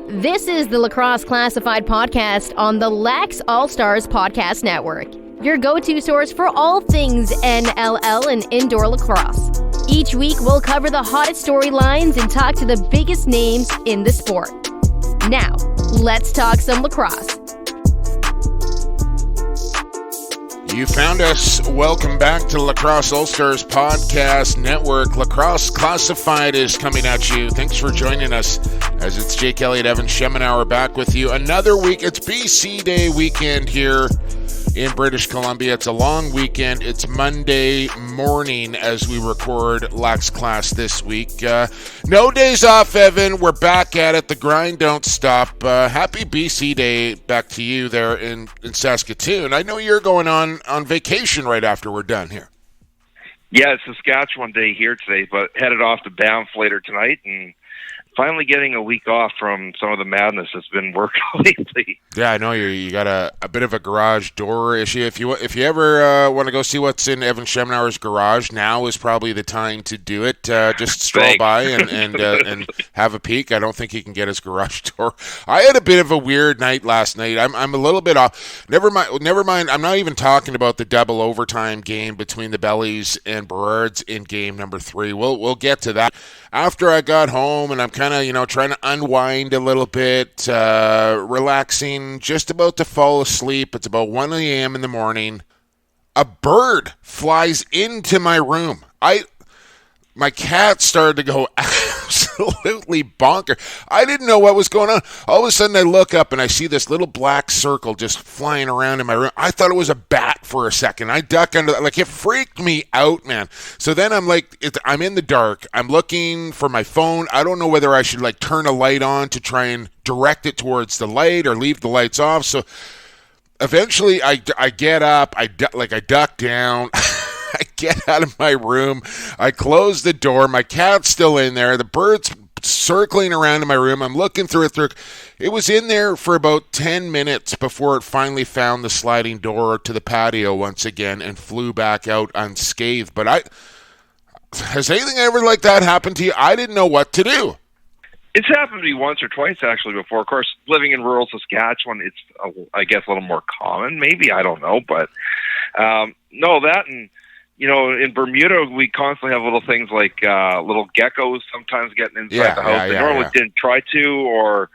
This is the Lacrosse Classified Podcast on the Lax All-Stars Podcast Network, your go-to source for all things NLL and indoor lacrosse. Each week, we'll cover the hottest storylines and talk to the biggest names in the sport. Now, let's talk some lacrosse. You found us. Welcome back to Lacrosse All-Stars Podcast Network. Lacrosse Classified is coming at you. Thanks for joining us as it's Jake Elliott, Evan Schemenauer back with you. Another week. It's BC Day weekend here in British Columbia. It's a long weekend. It's Monday morning as we record Lax Class this week. No days off, Evan. We're back at it. The grind don't stop. Happy BC Day back to you there in Saskatoon. I know you're going on vacation right after we're done here. Yeah, it's Saskatchewan Day here today, but headed off to Banff later tonight and finally getting a week off from some of the madness that's been working lately. Yeah, I know you got a bit of a garage door issue. If you ever want to go see what's in Evan Schemenauer's garage, now is probably the time to do it. Just stroll by and have a peek. I don't think he can get his garage door. I had a bit of a weird night last night. I'm a little bit off. Never mind. I'm not even talking about the double overtime game between the Bellies and Burrards in game number 3. We'll get to that after I got home, and I'm kind of trying to unwind a little bit, relaxing, just about to fall asleep. It's about 1 a.m. in the morning. A bird flies into my room. My cat started to go absolutely bonkers. I didn't know what was going on. All of a sudden, I look up and I see this little black circle just flying around in my room. I thought it was a bat for a second. I duck under that. Like, it freaked me out, man. So then I'm I'm in the dark. I'm looking for my phone. I don't know whether I should turn a light on to try and direct it towards the light or leave the lights off. So eventually, I get up. I duck down. I get out of my room. I close the door. My cat's still in there. The bird's circling around in my room. I'm looking through it. It was in there for about 10 minutes before it finally found the sliding door to the patio once again and flew back out unscathed. But has anything ever like that happened to you? I didn't know what to do. It's happened to me once or twice, actually, before. Of course, living in rural Saskatchewan, it's, I guess, a little more common. Maybe, I don't know. But, no, that and... in Bermuda, we constantly have little things like little geckos sometimes getting inside the house. They normally didn't try to, or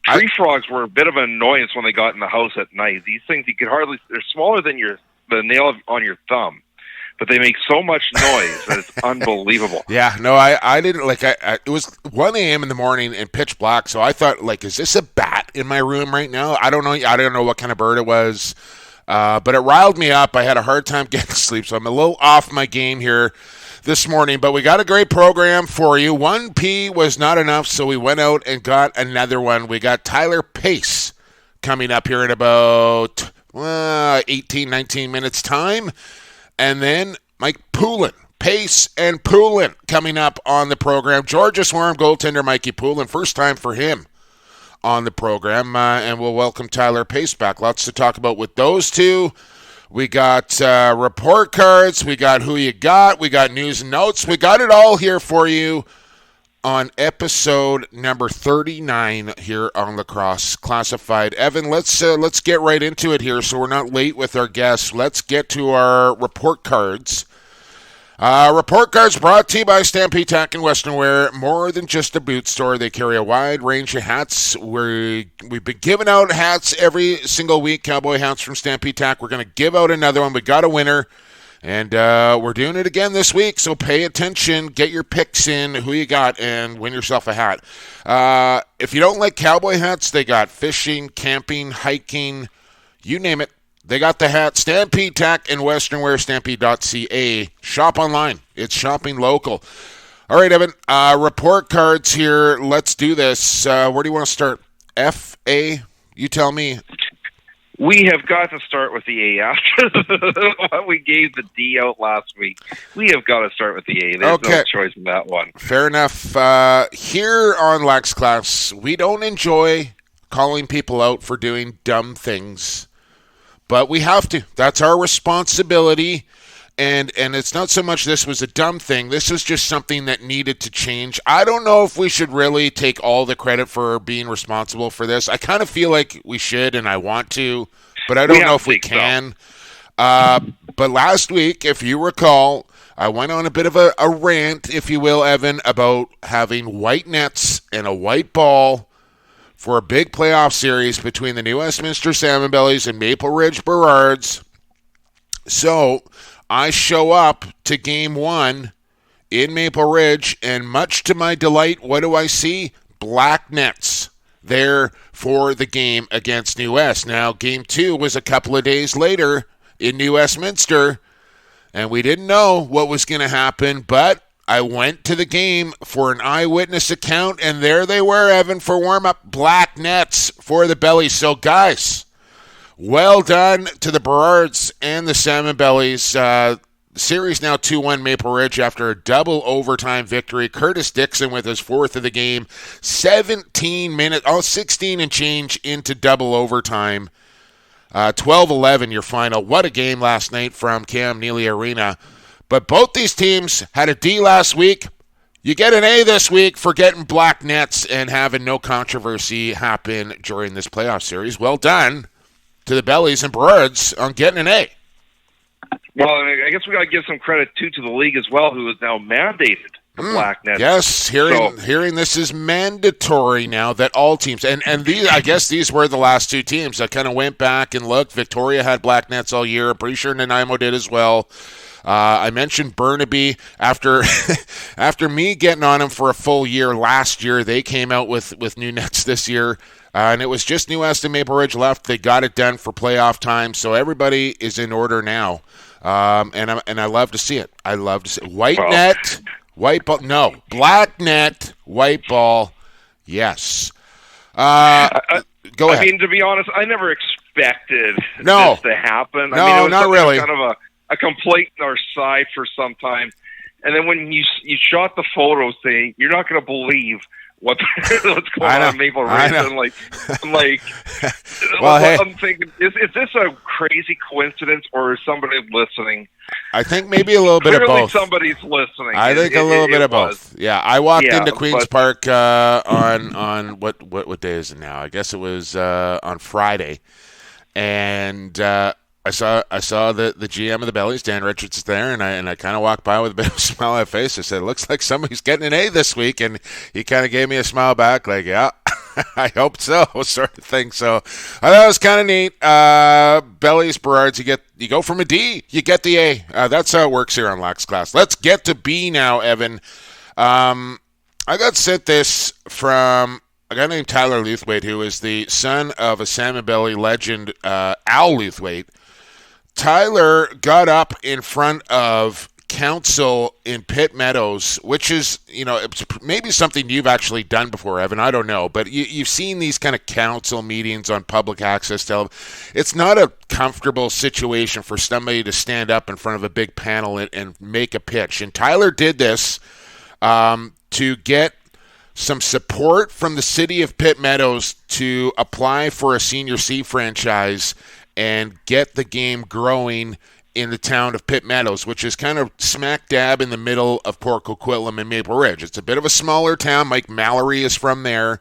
tree frogs were a bit of an annoyance when they got in the house at night. These things, they're smaller than the nail on your thumb, but they make so much noise that it's unbelievable. Yeah, no, I didn't, it was 1 a.m. in the morning and pitch black, so I thought, is this a bat in my room right now? I don't know what kind of bird it was. But it riled me up. I had a hard time getting to sleep, so I'm a little off my game here this morning. But we got a great program for you. 1P was not enough, so we went out and got another one. We got Tyler Pace coming up here in about 18, 19 minutes' time. And then Mike Poulin. Pace and Poulin coming up on the program. Georgia Swarm goaltender Mikey Poulin. First time for him on the program, and we'll welcome Tyler Pace back. Lots to talk about with those two. We got report cards. We got who you got. We got news and notes. We got it all here for you on episode number 39 here on Lacrosse Classified. Evan, let's get right into it here so we're not late with our guests. Let's get to our report cards. Report cards brought to you by Stampede Tack and Western Wear. More than just a boot store. They carry a wide range of hats. We've been giving out hats every single week, cowboy hats from Stampede Tack. We're going to give out another one. We got a winner, and we're doing it again this week, so pay attention. Get your picks in, who you got, and win yourself a hat. If you don't like cowboy hats, they got fishing, camping, hiking, you name it. They got the hat. Stampede Tack and Western Wear, stampede.ca. Shop online. It's shopping local. All right, Evan, report cards here. Let's do this. Where do you want to start? F, A? You tell me. We have got to start with the A after what we gave the D out last week. We have got to start with the A. There's no choice in that one. Fair enough. Here on Lax Class, we don't enjoy calling people out for doing dumb things. But we have to. That's our responsibility. And it's not so much this was a dumb thing. This was just something that needed to change. I don't know if we should really take all the credit for being responsible for this. I kind of feel like we should, and I want to, but I don't know if we can. But last week, if you recall, I went on a bit of a rant, if you will, Evan, about having white nets and a white ball for a big playoff series between the New Westminster Salmon Bellies and Maple Ridge Burrards. So I show up to game 1 in Maple Ridge, and much to my delight, what do I see? Black nets there for the game against New West. Now, game 2 was a couple of days later in New Westminster, and we didn't know what was going to happen, but I went to the game for an eyewitness account, and there they were, Evan, for warm-up, black nets for the Bellies. So, guys, well done to the Burrards and the Salmon Bellies. Series now 2-1 Maple Ridge after a double overtime victory. Curtis Dixon with his 4th of the game. 16 and change into double overtime. 12-11 your final. What a game last night from Cam Neely Arena. But both these teams had a D last week. You get an A this week for getting black nets and having no controversy happen during this playoff series. Well done to the Bellies and Burrards on getting an A. Well, I guess we got to give some credit, too, to the league as well, who has now mandated the black net. Yes, hearing this is mandatory now that all teams, and these, I guess these were the last 2 teams. I kind of went back and looked. Victoria had black nets all year. I'm pretty sure Nanaimo did as well. I mentioned Burnaby. After me getting on them for a full year last year, they came out with new nets this year. And it was just New West and Maple Ridge left. They got it done for playoff time, so everybody is in order now. And I love to see it. I love to see it. White net, white ball. No, black net, white ball. Yes. Go ahead. I mean, to be honest, I never expected this to happen. No, I mean, it was not really. Kind of a complaint on our side for some time, and then when you shot the photos, saying you're not going to believe what's going on in Maple Ridge. I'm like, well, I'm thinking, is this a crazy coincidence, or is somebody listening? I think maybe a little bit of both. Somebody's listening. I think a little bit of both. Yeah, I walked into Queens Park on what day is it now? I guess it was on Friday, and I saw the GM of the Bellies, Dan Richards, is there, and I kind of walked by with a bit of a smile on my face. I said, "It looks like somebody's getting an A this week," and he kind of gave me a smile back, like, "Yeah, I hope so," sort of thing. So I thought it was kind of neat. Bellies, Burrards, you go from a D, you get the A. That's how it works here on Lax Class. Let's get to B now, Evan. I got sent this from a guy named Tyler Luthwaite, who is the son of a Salmon Belly legend, Al Luthwaite. Tyler got up in front of council in Pitt Meadows, which is, it's maybe something you've actually done before, Evan. I don't know, but you've seen these kind of council meetings on public access television. It's not a comfortable situation for somebody to stand up in front of a big panel and make a pitch. And Tyler did this to get some support from the city of Pitt Meadows to apply for a Senior C franchise and get the game growing in the town of Pitt Meadows, which is kind of smack dab in the middle of Port Coquitlam and Maple Ridge. It's a bit of a smaller town. Mike Mallory is from there.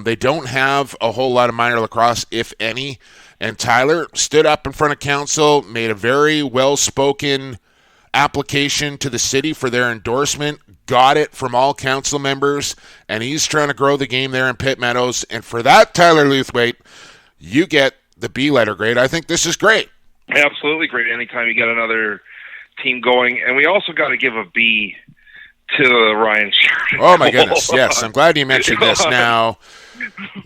They don't have a whole lot of minor lacrosse, if any. And Tyler stood up in front of council, made a very well-spoken application to the city for their endorsement, got it from all council members, and he's trying to grow the game there in Pitt Meadows. And for that, Tyler Luthwaite, you get the B letter grade. I think this is great. Absolutely great. Anytime you get another team going. And we also got to give a B to Ryan Sheridan. Oh, my goodness. Yes, I'm glad you mentioned this. Now,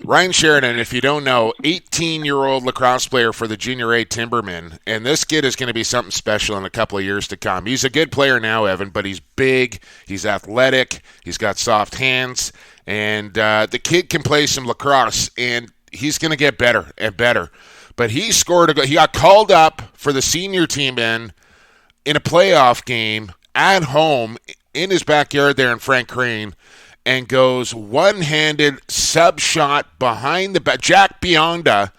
Ryan Sheridan, if you don't know, 18-year-old lacrosse player for the Junior A Timbermen, and this kid is going to be something special in a couple of years to come. He's a good player now, Evan, but he's big, he's athletic, he's got soft hands, and the kid can play some lacrosse, and he's going to get better and better. But he scored a goal. He got called up for the senior team in a playoff game at home in his backyard there in Frank Crane, and goes one-handed sub-shot behind the back, Jack Bionda,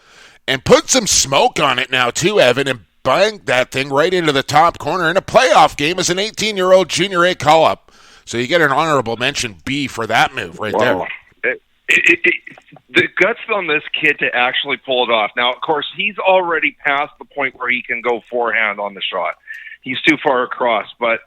and put some smoke on it now too, Evan, and banged that thing right into the top corner in a playoff game as an 18-year-old junior A call-up. So you get an honorable mention B for that move right there. The guts on this kid to actually pull it off. Now, of course, he's already past the point where he can go forehand on the shot. He's too far across, but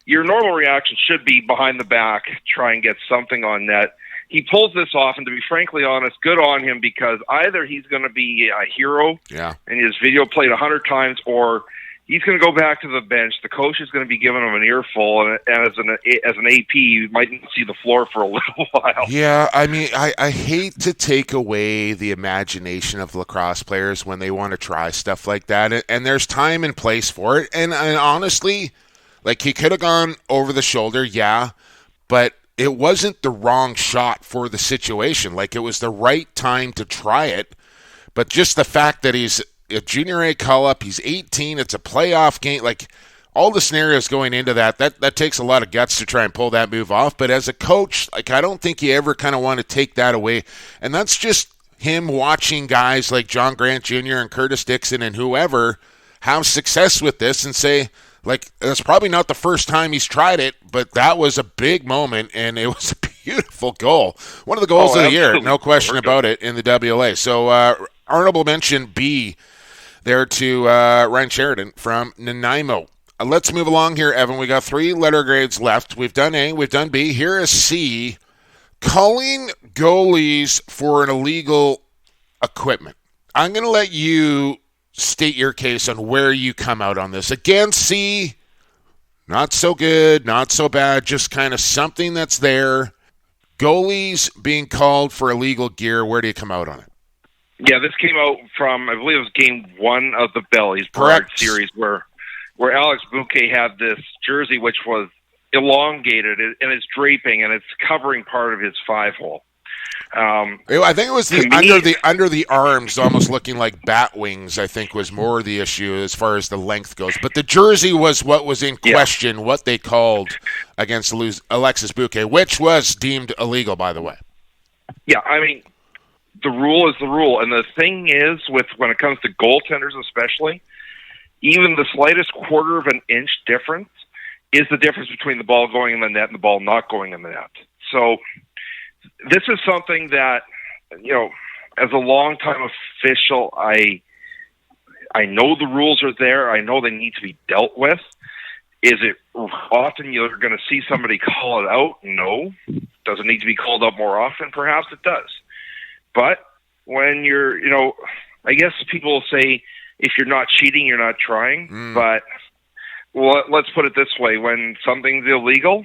your normal reaction should be behind the back, try and get something on net. He pulls this off, and to be frankly honest, good on him, because either he's going to be a hero and his video played 100 times, or he's going to go back to the bench. The coach is going to be giving him an earful, and as an AP, you might not see the floor for a little while. Yeah, I mean, I hate to take away the imagination of lacrosse players when they want to try stuff like that, and there's time and place for it. And honestly, like, he could have gone over the shoulder, but it wasn't the wrong shot for the situation. Like, it was the right time to try it, but just the fact that he's a junior A call-up, he's 18, it's a playoff game, like, all the scenarios going into that takes a lot of guts to try and pull that move off. But as a coach, like, I don't think you ever kind of want to take that away. And that's just him watching guys like John Grant Jr. and Curtis Dixon and whoever have success with this and say, like, that's probably not the first time he's tried it, but that was a big moment, and it was a beautiful goal. One of the goals of the year, no question about it, in the WLA. So honorable mention B there to Ryan Sheridan from Nanaimo. Let's move along here, Evan. We got 3 letter grades left. We've done A, we've done B. Here is C. Calling goalies for an illegal equipment. I'm going to let you state your case on where you come out on this. Again, C, not so good, not so bad, just kind of something that's there. Goalies being called for illegal gear, where do you come out on it? Yeah, this came out from, I believe it was game 1 of the Bellies Brard series, where Alex Bouquet had this jersey which was elongated, and it's draping, and it's covering part of his 5-hole. I think it was under the arms, almost looking like bat wings, I think was more the issue as far as the length goes. But the jersey was what was in question, what they called against Alexis Bouquet, which was deemed illegal, by the way. Yeah, I mean, the rule is the rule. And the thing is, when it comes to goaltenders especially, even the slightest quarter of an inch difference is the difference between the ball going in the net and the ball not going in the net. So this is something that, as a longtime official, I know the rules are there. I know they need to be dealt with. Is it often you're going to see somebody call it out? No. Does it need to be called out more often? Perhaps it does. But when you're, I guess people will say, if you're not cheating, you're not trying. But let's put it this way. When something's illegal,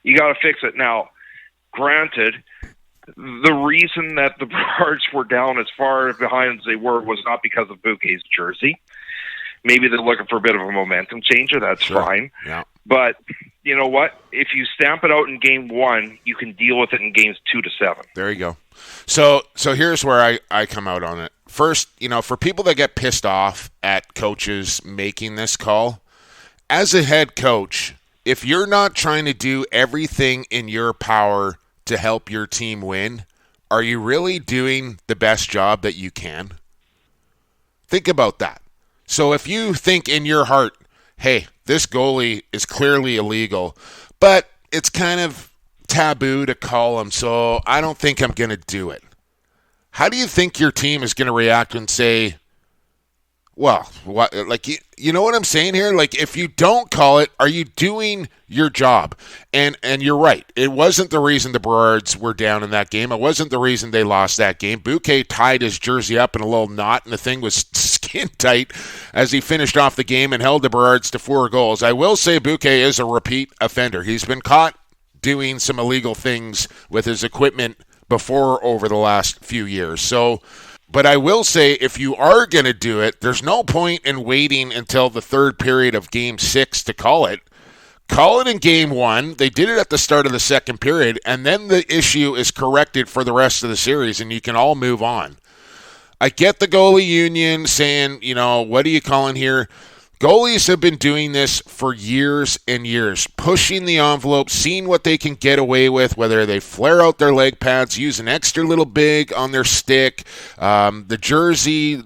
you got to fix it. Now, granted, the reason that the Bards were down as far behind as they were was not because of Bouquet's jersey. Maybe they're looking for a bit of a momentum changer. That's fine. Yeah. But you know what? If you stamp it out in game 1, you can deal with it in games 2 to 7. There you go. So here's where I come out on it. First, for people that get pissed off at coaches making this call, as a head coach, if you're not trying to do everything in your power to help your team win, are you really doing the best job that you can? Think about that. So if you think in your heart, hey, this goalie is clearly illegal, but it's kind of taboo to call him, so I don't think I'm going to do it. How do you think your team is going to react and say, well, what, like, you know what I'm saying here? Like, if you don't call it, are you doing your job? And you're right. It wasn't the reason the Berards were down in that game. It wasn't the reason they lost that game. Bouquet tied his jersey up in a little knot, and the thing was skin tight as he finished off the game and held the Berards to 4 goals. I will say Bouquet is a repeat offender. He's been caught doing some illegal things with his equipment before over the last few years. So, but I will say, if you are going to do it, there's no point in waiting until the 3rd period of Game 6 to call it. Call it in Game 1. They did it at the start of the 2nd period, and then the issue is corrected for the rest of the series, and you can all move on. I get the goalie union saying, what are you calling here? Goalies have been doing this for years and years, pushing the envelope, seeing what they can get away with, whether they flare out their leg pads, use an extra little big on their stick, the jersey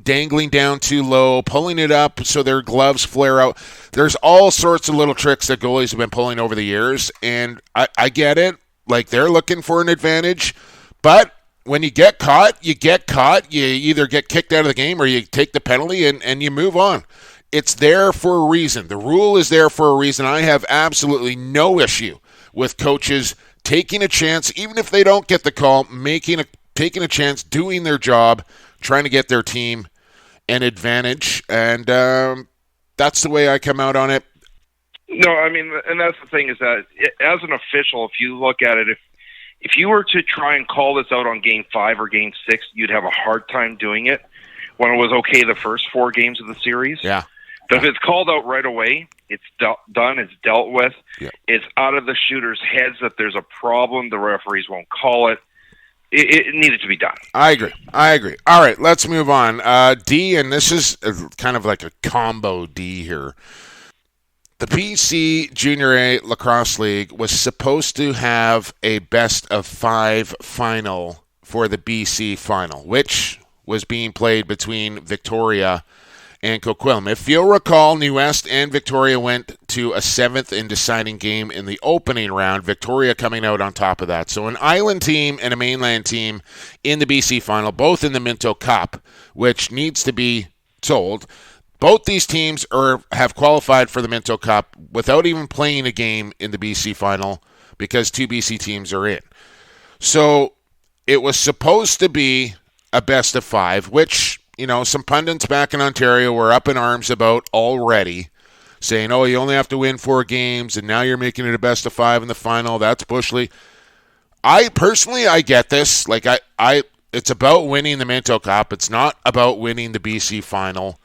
dangling down too low, pulling it up so their gloves flare out. There's all sorts of little tricks that goalies have been pulling over the years, and I get it. Like, they're looking for an advantage, but when you get caught, you get caught. You either get kicked out of the game or you take the penalty and you move on. It's there for a reason. The rule is there for a reason. I have absolutely no issue with coaches taking a chance, even if they don't get the call, taking a chance, doing their job, trying to get their team an advantage. And that's the way I come out on it. No, I mean, and that's the thing is that as an official, if you look at it, if you were to try and call this out on Game 5 or Game 6, you'd have a hard time doing it when it was okay the first 4 games of the series. Yeah. But if it's called out right away, it's done, it's dealt with. Yep. It's out of the shooters' heads that there's a problem. The referees won't call it. It needed to be done. I agree. All right, let's move on. D, and this is kind of like a combo D here. The BC Junior A Lacrosse League was supposed to have a best-of-5 final for the BC final, which was being played between Victoria and Coquitlam. If you'll recall, New West and Victoria went to a 7th and deciding game in the opening round, Victoria coming out on top of that. So an island team and a mainland team in the BC final, both in the Minto Cup, which needs to be told. Both these teams have qualified for the Minto Cup without even playing a game in the BC final because 2 BC teams are in. So it was supposed to be a best-of-5, which, you know, some pundits back in Ontario were up in arms about already, saying, oh, you only have to win 4 games, and now you're making it a best-of-5 in the final. That's Bush League. I get this. Like, it's about winning the Minto Cup. It's not about winning the BC final.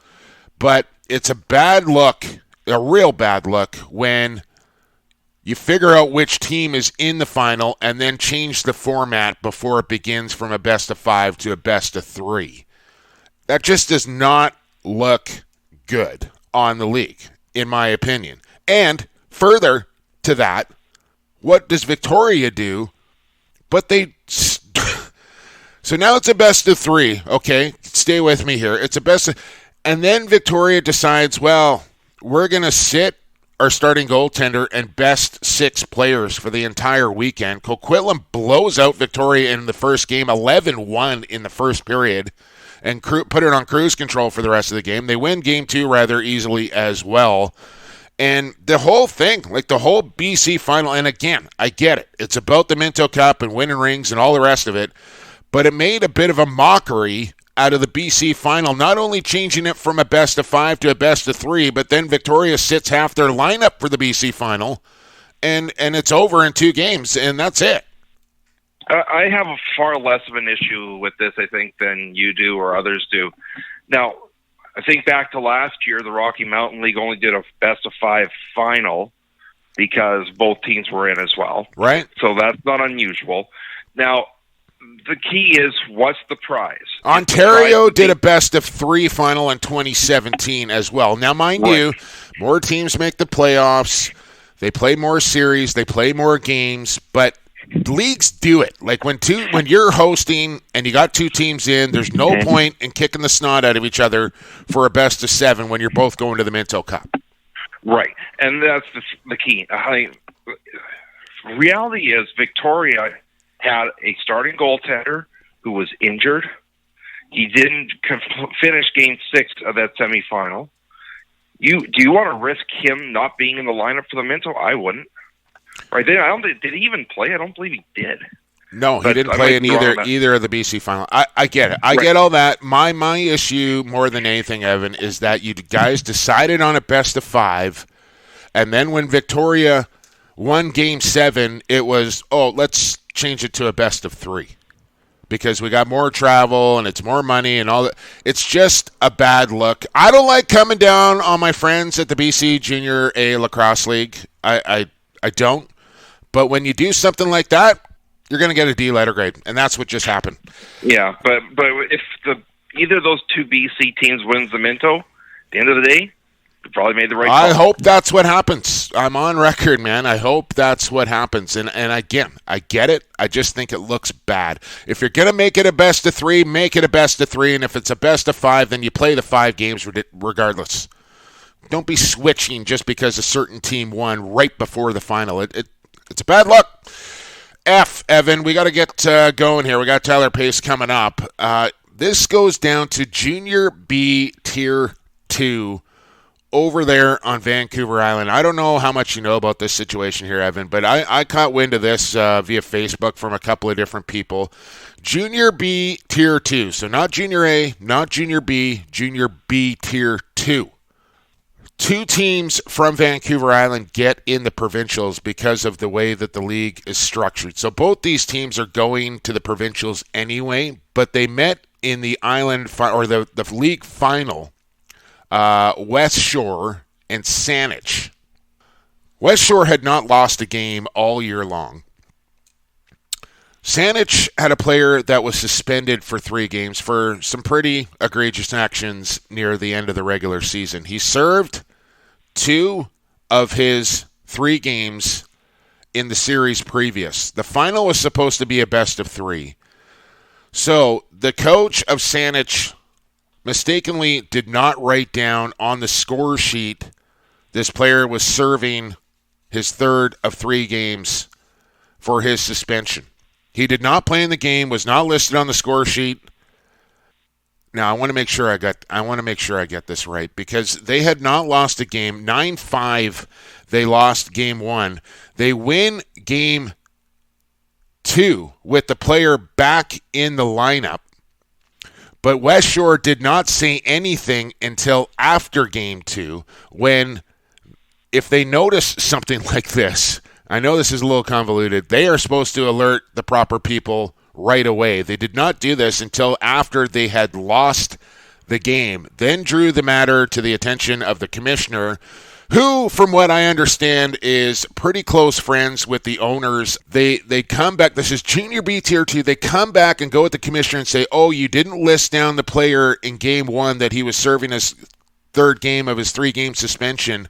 But it's a bad look, a real bad look, when you figure out which team is in the final and then change the format before it begins from a best-of-5 to a best-of-3. That just does not look good on the league, in my opinion. And further to that, what does Victoria do? But they... So now it's a best-of-3, okay? Stay with me here. It's a best-of... And then Victoria decides, well, we're going to sit our starting goaltender and best 6 players for the entire weekend. Coquitlam blows out Victoria in the first game, 11-1 in the first period, and put it on cruise control for the rest of the game. They win Game 2 rather easily as well. And the whole thing, like the whole BC final, and again, I get it. It's about the Minto Cup and winning rings and all the rest of it, but it made a bit of a mockery out of the BC final, not only changing it from a best-of-5 to a best-of-3, but then Victoria sits half their lineup for the BC final, and it's over in 2 games, and that's it. I have a far less of an issue with this, I think, than you do or others do. Now, I think back to last year, the Rocky Mountain League only did a best-of-5 final because both teams were in as well. Right. So that's not unusual. Now, the key is, what's the prize? Ontario did a best-of-3 final in 2017 as well. Now, mind you, more teams make the playoffs. They play more series. They play more games. But leagues do it. Like when you're hosting and you got 2 teams in, there's no point in kicking the snot out of each other for a best-of-7 when you're both going to the Minto Cup. Right, and that's the key. Reality is Victoria had a starting goaltender who was injured. He didn't finish Game 6 of that semifinal. Do you want to risk him not being in the lineup for the Minto? I wouldn't. Right? Did he even play? I don't believe he did. No, he didn't play in either of the BC final. I get it. I get all that. My issue more than anything, Evan, is that you guys decided on a best-of-5, and then when Victoria won Game 7, it was, let's change it to a best-of-3 because we got more travel and it's more money and all that. It's just a bad look. I don't like coming down on my friends at the BC Junior A Lacrosse League. I don't. But when you do something like that, you're going to get a D letter grade, and that's what just happened. Yeah, but if either of those 2 BC teams wins the Minto, at the end of the day, probably made the right call. I hope that's what happens. I'm on record, man. I hope that's what happens. And again, I get it. I just think it looks bad. If you're going to make it a best of 3, make it a best of 3. And if it's a best of 5, then you play the 5 games regardless. Don't be switching just because a certain team won right before the final. It's a bad look. Evan, we got to get going here. We got Tyler Pace coming up. This goes down to Junior B Tier 2 over there on Vancouver Island. I don't know how much you know about this situation here, Evan, but I caught wind of this via Facebook from a couple of different people. Junior B Tier 2. So not Junior A, not Junior B, Junior B Tier 2. 2 teams from Vancouver Island get in the provincials because of the way that the league is structured. So both these teams are going to the provincials anyway, but they met in the island or the league final. West Shore and Saanich. West Shore had not lost a game all year long. Saanich had a player that was suspended for 3 games for some pretty egregious actions near the end of the regular season. He served 2 of his 3 games in the series previous. The final was supposed to be a best of 3. So the coach of Saanich mistakenly did not write down on the score sheet this player was serving his 3rd of 3 games for his suspension. He did not play in the game, was not listed on the score sheet. Now I want to make sure I get this right, because they had not lost a game. 9-5 they lost game 1. They win game 2 with the player back in the lineup. But West Shore did not say anything until after game 2, when, if they notice something like this, I know this is a little convoluted, they are supposed to alert the proper people right away. They did not do this until after they had lost the game, then drew the matter to the attention of the commissioner, who, from what I understand, is pretty close friends with the owners. They come back. This is Junior B Tier 2. They come back and go with the commissioner and say, oh, you didn't list down the player in game 1 that he was serving his 3rd game of his 3-game suspension.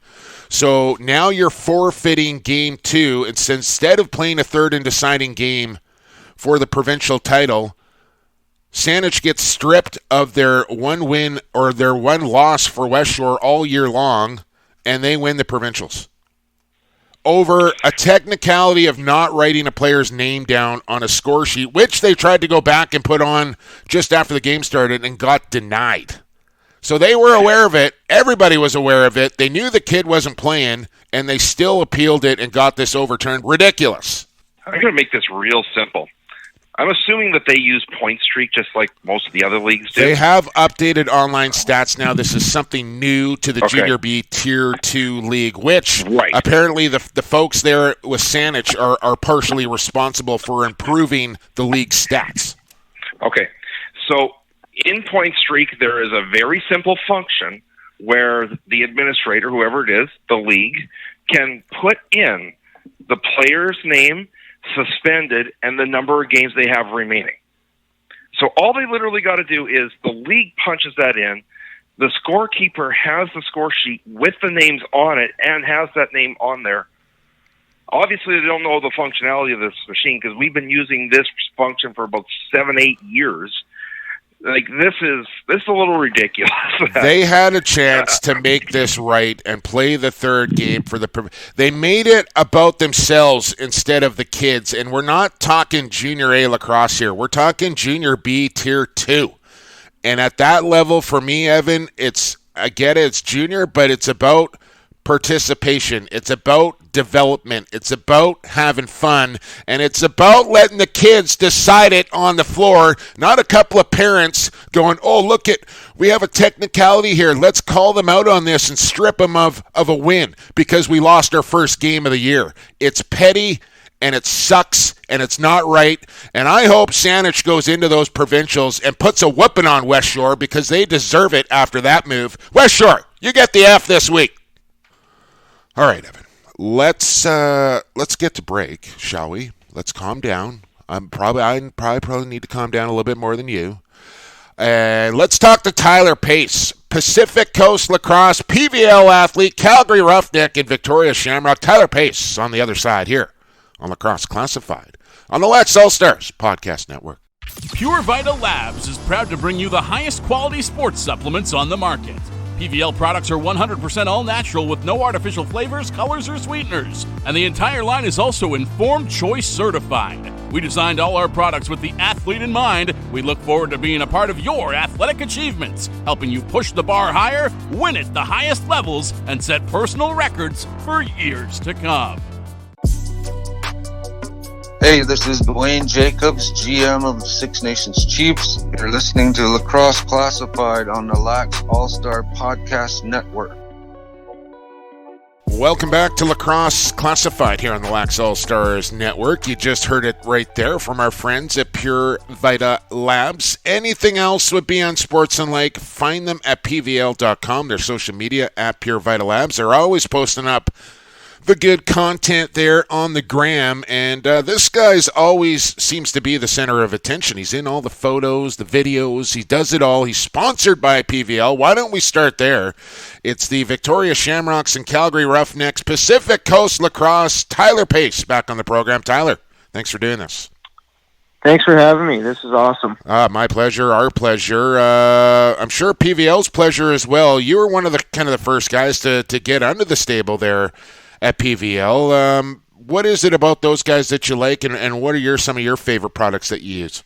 So now you're forfeiting game 2. And so instead of playing a 3rd and deciding game for the provincial title, Saanich gets stripped of their 1 win or their 1 loss for West Shore all year long, and they win the provincials over a technicality of not writing a player's name down on a score sheet, which they tried to go back and put on just after the game started and got denied. So they were aware of it. Everybody was aware of it. They knew the kid wasn't playing, and they still appealed it and got this overturned. Ridiculous. I'm going to make this real simple. I'm assuming that they use point streak just like most of the other leagues do. They have updated online stats now. This is something new to the Junior B Tier 2 league, which apparently the folks there with Saanich are partially responsible for improving the league stats. Okay. So in point streak, there is a very simple function where the administrator, whoever it is, the league, can put in the player's name, suspended, and the number of games they have remaining. So all they literally got to do is the league punches that in, the scorekeeper has the score sheet with the names on it and has that name on there. Obviously, they don't know the functionality of this machine because we've been using this function for about 7-8 years. Like, this is a little ridiculous. They had a chance to make this right and play the 3rd game for the. They made it about themselves instead of the kids, and we're not talking Junior A lacrosse here. We're talking Junior B Tier 2, and at that level, for me, Evan, I get it, it's junior, but it's about participation. It's about development. It's about having fun, and it's about letting the kids decide it on the floor, not a couple of parents going, oh, look, we have a technicality here. Let's call them out on this and strip them of a win because we lost our 1st game of the year. It's petty, and it sucks, and it's not right, and I hope Saanich goes into those provincials and puts a whooping on West Shore because they deserve it after that move. West Shore, you get the F this week. All right, Evan. Let's get to break, shall we? Let's calm down. I probably need to calm down a little bit more than you. And let's talk to Tyler Pace. Pacific Coast Lacrosse PVL athlete, Calgary Roughneck, and Victoria Shamrock, Tyler Pace on the other side here on Lacrosse Classified on the Lax All-Stars Podcast Network. Pure Vita Labs is proud to bring you the highest quality sports supplements on the market. PVL products are 100% all natural with no artificial flavors, colors, or sweeteners. And the entire line is also Informed Choice certified. We designed all our products with the athlete in mind. We look forward to being a part of your athletic achievements, helping you push the bar higher, win at the highest levels, and set personal records for years to come. Hey, this is Dwayne Jacobs, GM of the Six Nations Chiefs. You're listening to Lacrosse Classified on the Lax All-Star Podcast Network. Welcome back to Lacrosse Classified here on the Lax All-Stars Network. You just heard it right there from our friends at Pure Vita Labs. Anything else would be on Sports and Lake, find them at pvl.com. Their social media at Pure Vita Labs. They're always posting up the good content there on the gram, and this guy's always seems to be the center of attention. He's in all the photos, the videos, he does it all. He's sponsored by PVL. Why don't we start there? It's the Victoria Shamrocks and Calgary Roughnecks Pacific Coast Lacrosse. Tyler Pace back on the program. Tyler, thanks for doing this. Thanks for having me. This is awesome. My pleasure, our pleasure. I'm sure PVL's pleasure as well. You were one of the first guys to get under the stable there at PVL. What is it about those guys that you like, and what are some of your favorite products that you use?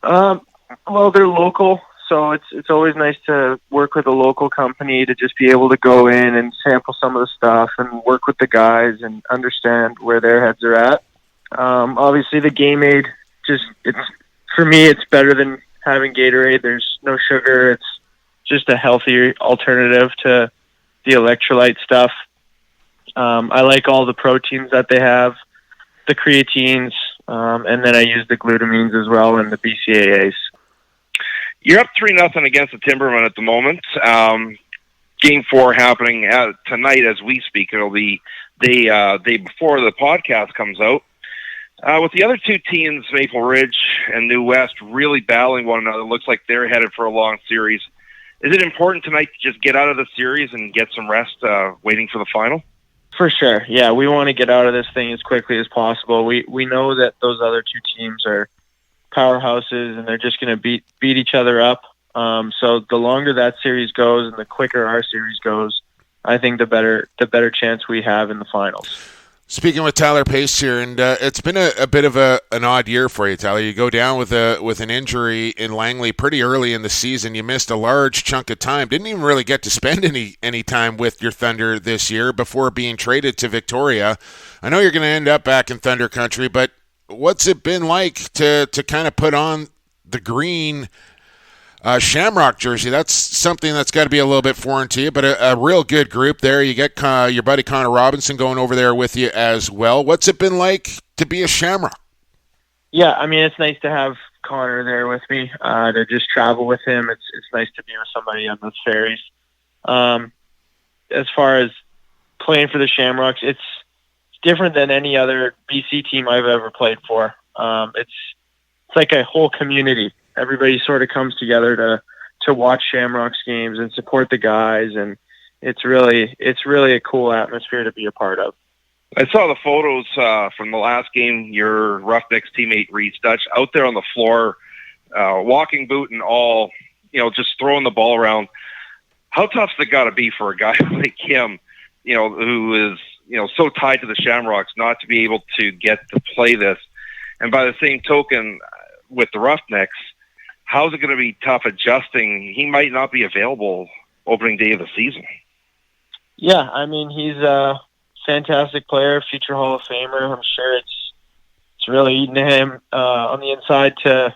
Well, they're local, so it's always nice to work with a local company to just be able to go in and sample some of the stuff and work with the guys and understand where their heads are at. Obviously, the Game Aid, for me, it's better than having Gatorade. There's no sugar. It's just a healthier alternative to the electrolyte stuff. I like all the proteins that they have, the creatines, and then I use the glutamines as well and the BCAAs. You're up 3-0 against the Timbermen at the moment. Game 4 happening tonight as we speak. It'll be the day before the podcast comes out. With the other two teams, Maple Ridge and New West, really battling one another, looks like they're headed for a long series. Is it important tonight to just get out of the series and get some rest waiting for the final? For sure. Yeah, we want to get out of this thing as quickly as possible. We know that those other two teams are powerhouses and they're just going to beat each other up. So the longer that series goes and the quicker our series goes, I think the better chance we have in the finals. Speaking with Tyler Pace here, and it's been a bit of an odd year for you, Tyler. You go down with an injury in Langley pretty early in the season. You missed a large chunk of time. Didn't even really get to spend any time with your Thunder this year before being traded to Victoria. I know you're going to end up back in Thunder country, but what's it been like to kind of put on the green Shamrock jersey? That's something that's got to be a little bit foreign to you, but a real good group there. You get your buddy Connor Robinson going over there with you as well. What's it been like to be a Shamrock? Yeah, I mean, it's nice to have Connor there with me, to just travel with him. It's nice to be with somebody on those ferries. As far as playing for the Shamrocks, it's different than any other BC team I've ever played for. It's like a whole community. Everybody sort of comes together to watch Shamrocks games and support the guys, and it's really a cool atmosphere to be a part of. I saw the photos from the last game. Your Roughnecks teammate Reese Dutch out there on the floor, walking boot and all, just throwing the ball around. How tough's it got to be for a guy like him, who is so tied to the Shamrocks, not to be able to get to play this? And by the same token, with the Roughnecks, how's it going to be tough adjusting? He might not be available opening day of the season. Yeah, I mean, he's a fantastic player, future Hall of Famer. I'm sure it's really eating him on the inside to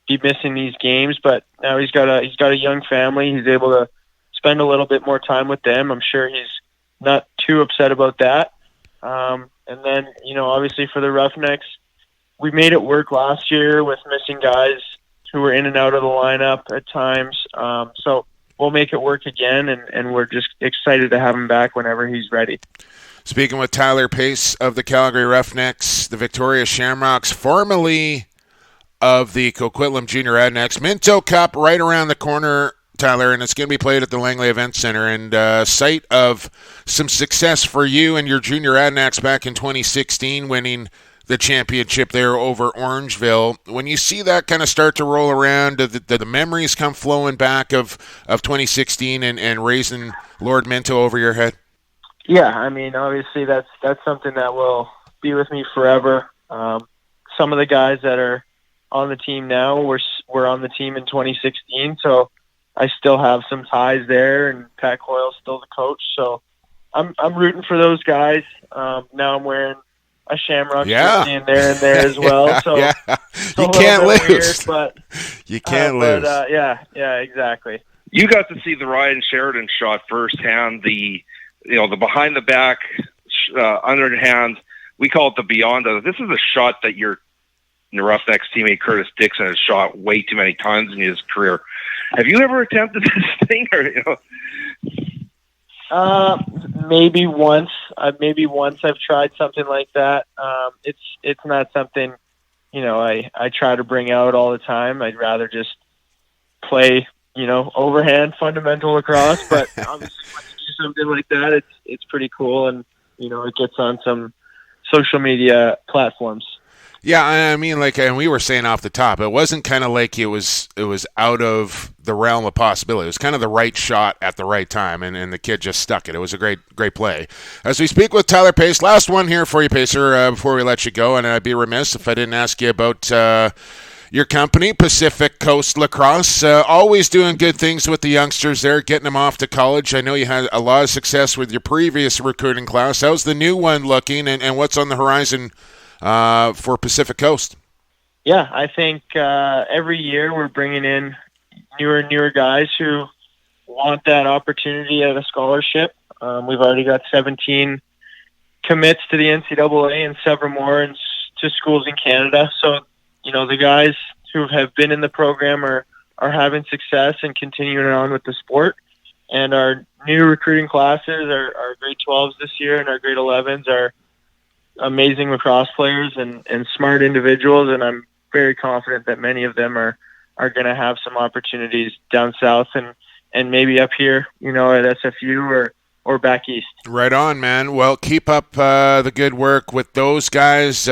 be missing these games, but now he's got a young family. He's able to spend a little bit more time with them. I'm sure he's not too upset about that. And then, obviously for the Roughnecks, we made it work last year with missing guys who were in and out of the lineup at times. So we'll make it work again, and we're just excited to have him back whenever he's ready. Speaking with Tyler Pace of the Calgary Roughnecks, the Victoria Shamrocks, formerly of the Coquitlam Junior Adnex. Minto Cup right around the corner Tyler, and it's going to be played at the Langley Event Center. And site of some success for you and your junior Adanacs back in 2016, winning the championship there over Orangeville. When you see that kind of start to roll around, do the memories come flowing back of 2016 and raising Lord Minto over your head? Yeah, I mean, obviously that's something that will be with me forever. Some of the guys that are on the team now were on the team in 2016, so I still have some ties there, and Pat Coyle's still the coach, so I'm rooting for those guys. Now I'm wearing a Shamrock jersey in there as well, so you can't lose. Weird, you can't lose. Yeah, exactly. You got to see the Ryan Sheridan shot firsthand. The behind the back, underhand. We call it the beyond. This is a shot that your Roughnecks teammate Curtis Dixon has shot way too many times in his career. Have you ever attempted this thing? Maybe once. Maybe once I've tried something like that. It's not something I try to bring out all the time. I'd rather just play overhand fundamental lacrosse. But obviously, when you do something like that, it's pretty cool, and it gets on some social media platforms. Yeah, I mean, and we were saying off the top, it wasn't kind of like it was out of the realm of possibility. It was kind of the right shot at the right time, and the kid just stuck it. It was a great play. As we speak with Tyler Pace, last one here for you, Pacer, before we let you go, and I'd be remiss if I didn't ask you about your company, Pacific Coast Lacrosse. Always doing good things with the youngsters there, getting them off to college. I know you had a lot of success with your previous recruiting class. How's the new one looking, and what's on the horizon for Pacific Coast? Yeah, I think every year we're bringing in newer and newer guys who want that opportunity at a scholarship. We've already got 17 commits to the NCAA and several more to schools in Canada. So, the guys who have been in the program are having success and continuing on with the sport. And our new recruiting classes, our grade 12s this year and our grade 11s are amazing lacrosse players and smart individuals, and I'm very confident that many of them are going to have some opportunities down south and maybe up here, at SFU or back east. Right on, man. Well, keep up the good work with those guys.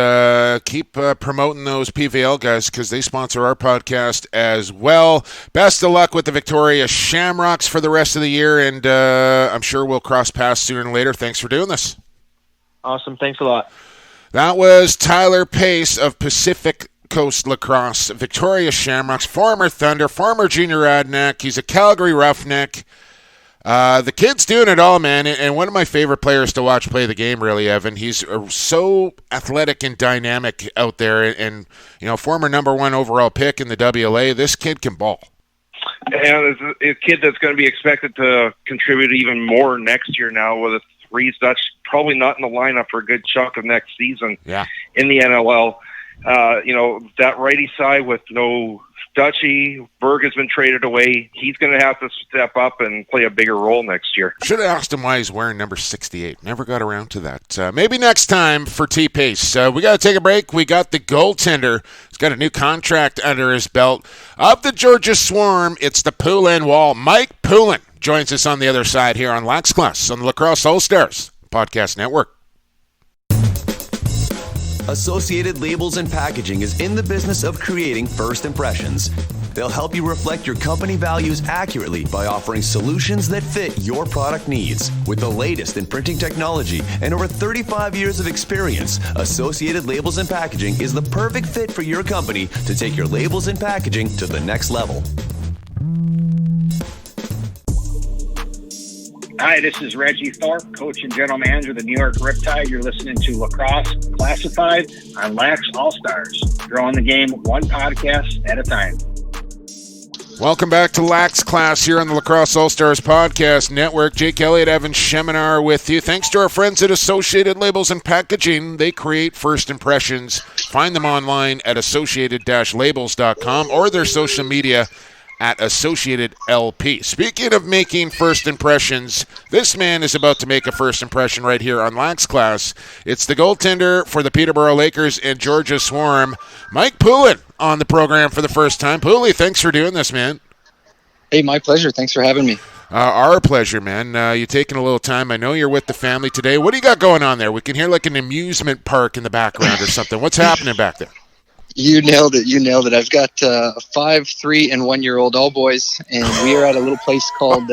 Keep promoting those PVL guys because they sponsor our podcast as well. Best of luck with the Victoria Shamrocks for the rest of the year, and I'm sure we'll cross paths sooner than later. Thanks for doing this. Awesome. Thanks a lot. That was Tyler Pace of Pacific Coast Lacrosse, Victoria Shamrocks, former Thunder, former junior Adanac. He's a Calgary Roughneck. The kid's doing it all, man, and one of my favorite players to watch play the game, really, Evan. He's so athletic and dynamic out there, and former number 1 overall pick in the WLA. This kid can ball. And a kid that's going to be expected to contribute even more next year now with a 3s. That's probably not in the lineup for a good chunk of next season in the NLL. That righty side with no Dutchy, Berg has been traded away. He's going to have to step up and play a bigger role next year. Should have asked him why he's wearing number 68. Never got around to that. Maybe next time for T-Pace. We got to take a break. We got the goaltender. He's got a new contract under his belt. Of the Georgia Swarm, it's the Poulin Wall. Mike Poulin joins us on the other side here on Lax Class on the Lacrosse All-Stars Podcast Network. Associated Labels and Packaging is in the business of creating first impressions. They'll help you reflect your company values accurately by offering solutions that fit your product needs. With the latest in printing technology and over 35 years of experience, Associated Labels and Packaging is the perfect fit for your company to take your labels and packaging to the next level. Hi, this is Reggie Thorpe, coach and general manager of the New York Riptide. You're listening to Lacrosse Classified on Lax All-Stars. Growing the game one podcast at a time. Welcome back to Lax Class here on the Lacrosse All-Stars Podcast Network. Jake Elliott, Evan Sheminar with you. Thanks to our friends at Associated Labels and Packaging. They create first impressions. Find them online at associated-labels.com or their social media at Associated LP. Speaking of making first impressions, this man is about to make a first impression right here on Lax Class. It's the goaltender for the Peterborough Lakers and Georgia Swarm, Mike Poulin, on the program for the first time. Poulin, thanks for doing this, man. Hey, my pleasure. Thanks for having me. Our pleasure, man. You're taking a little time. I know you're with the family today. What do you got going on there? We can hear like an amusement park in the background or something. What's happening back there? You nailed it. I've got a 5, 3, and 1-year-old, all boys, and we are at a little place called.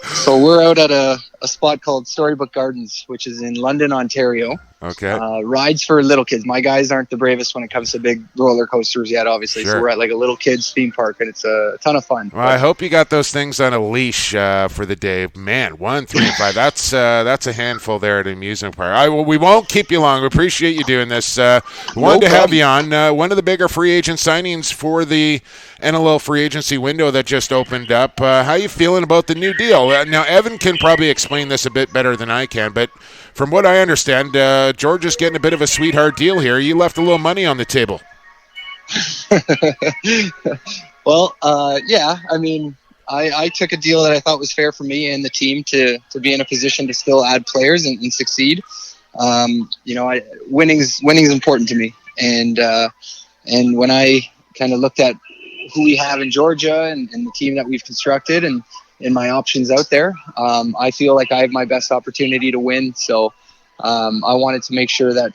So we're out at a spot called Storybook Gardens, which is in London, Ontario. Okay. Rides for little kids. My guys aren't the bravest when it comes to big roller coasters yet, obviously. Sure. So we're at like a little kids theme park, and it's a ton of fun. Well, I hope you got those things on a leash for the day. Man, 1, 3, and 5. That's a handful there at the amusement park. We won't keep you long. We appreciate you doing this. Wanted to have you on. One of the bigger free agent signings for the NLL free agency window that just opened up. How you feeling about the new deal? Now, Evan can probably explain this a bit better than I can, but from what I understand, Georgia's getting a bit of a sweetheart deal here. You left a little money on the table. Well, yeah. I mean, I took a deal that I thought was fair for me and the team to be in a position to still add players and succeed. Winning's important to me, and when I kind of looked at who we have in Georgia and the team that we've constructed and my options out there, I feel like I have my best opportunity to win. So I wanted to make sure that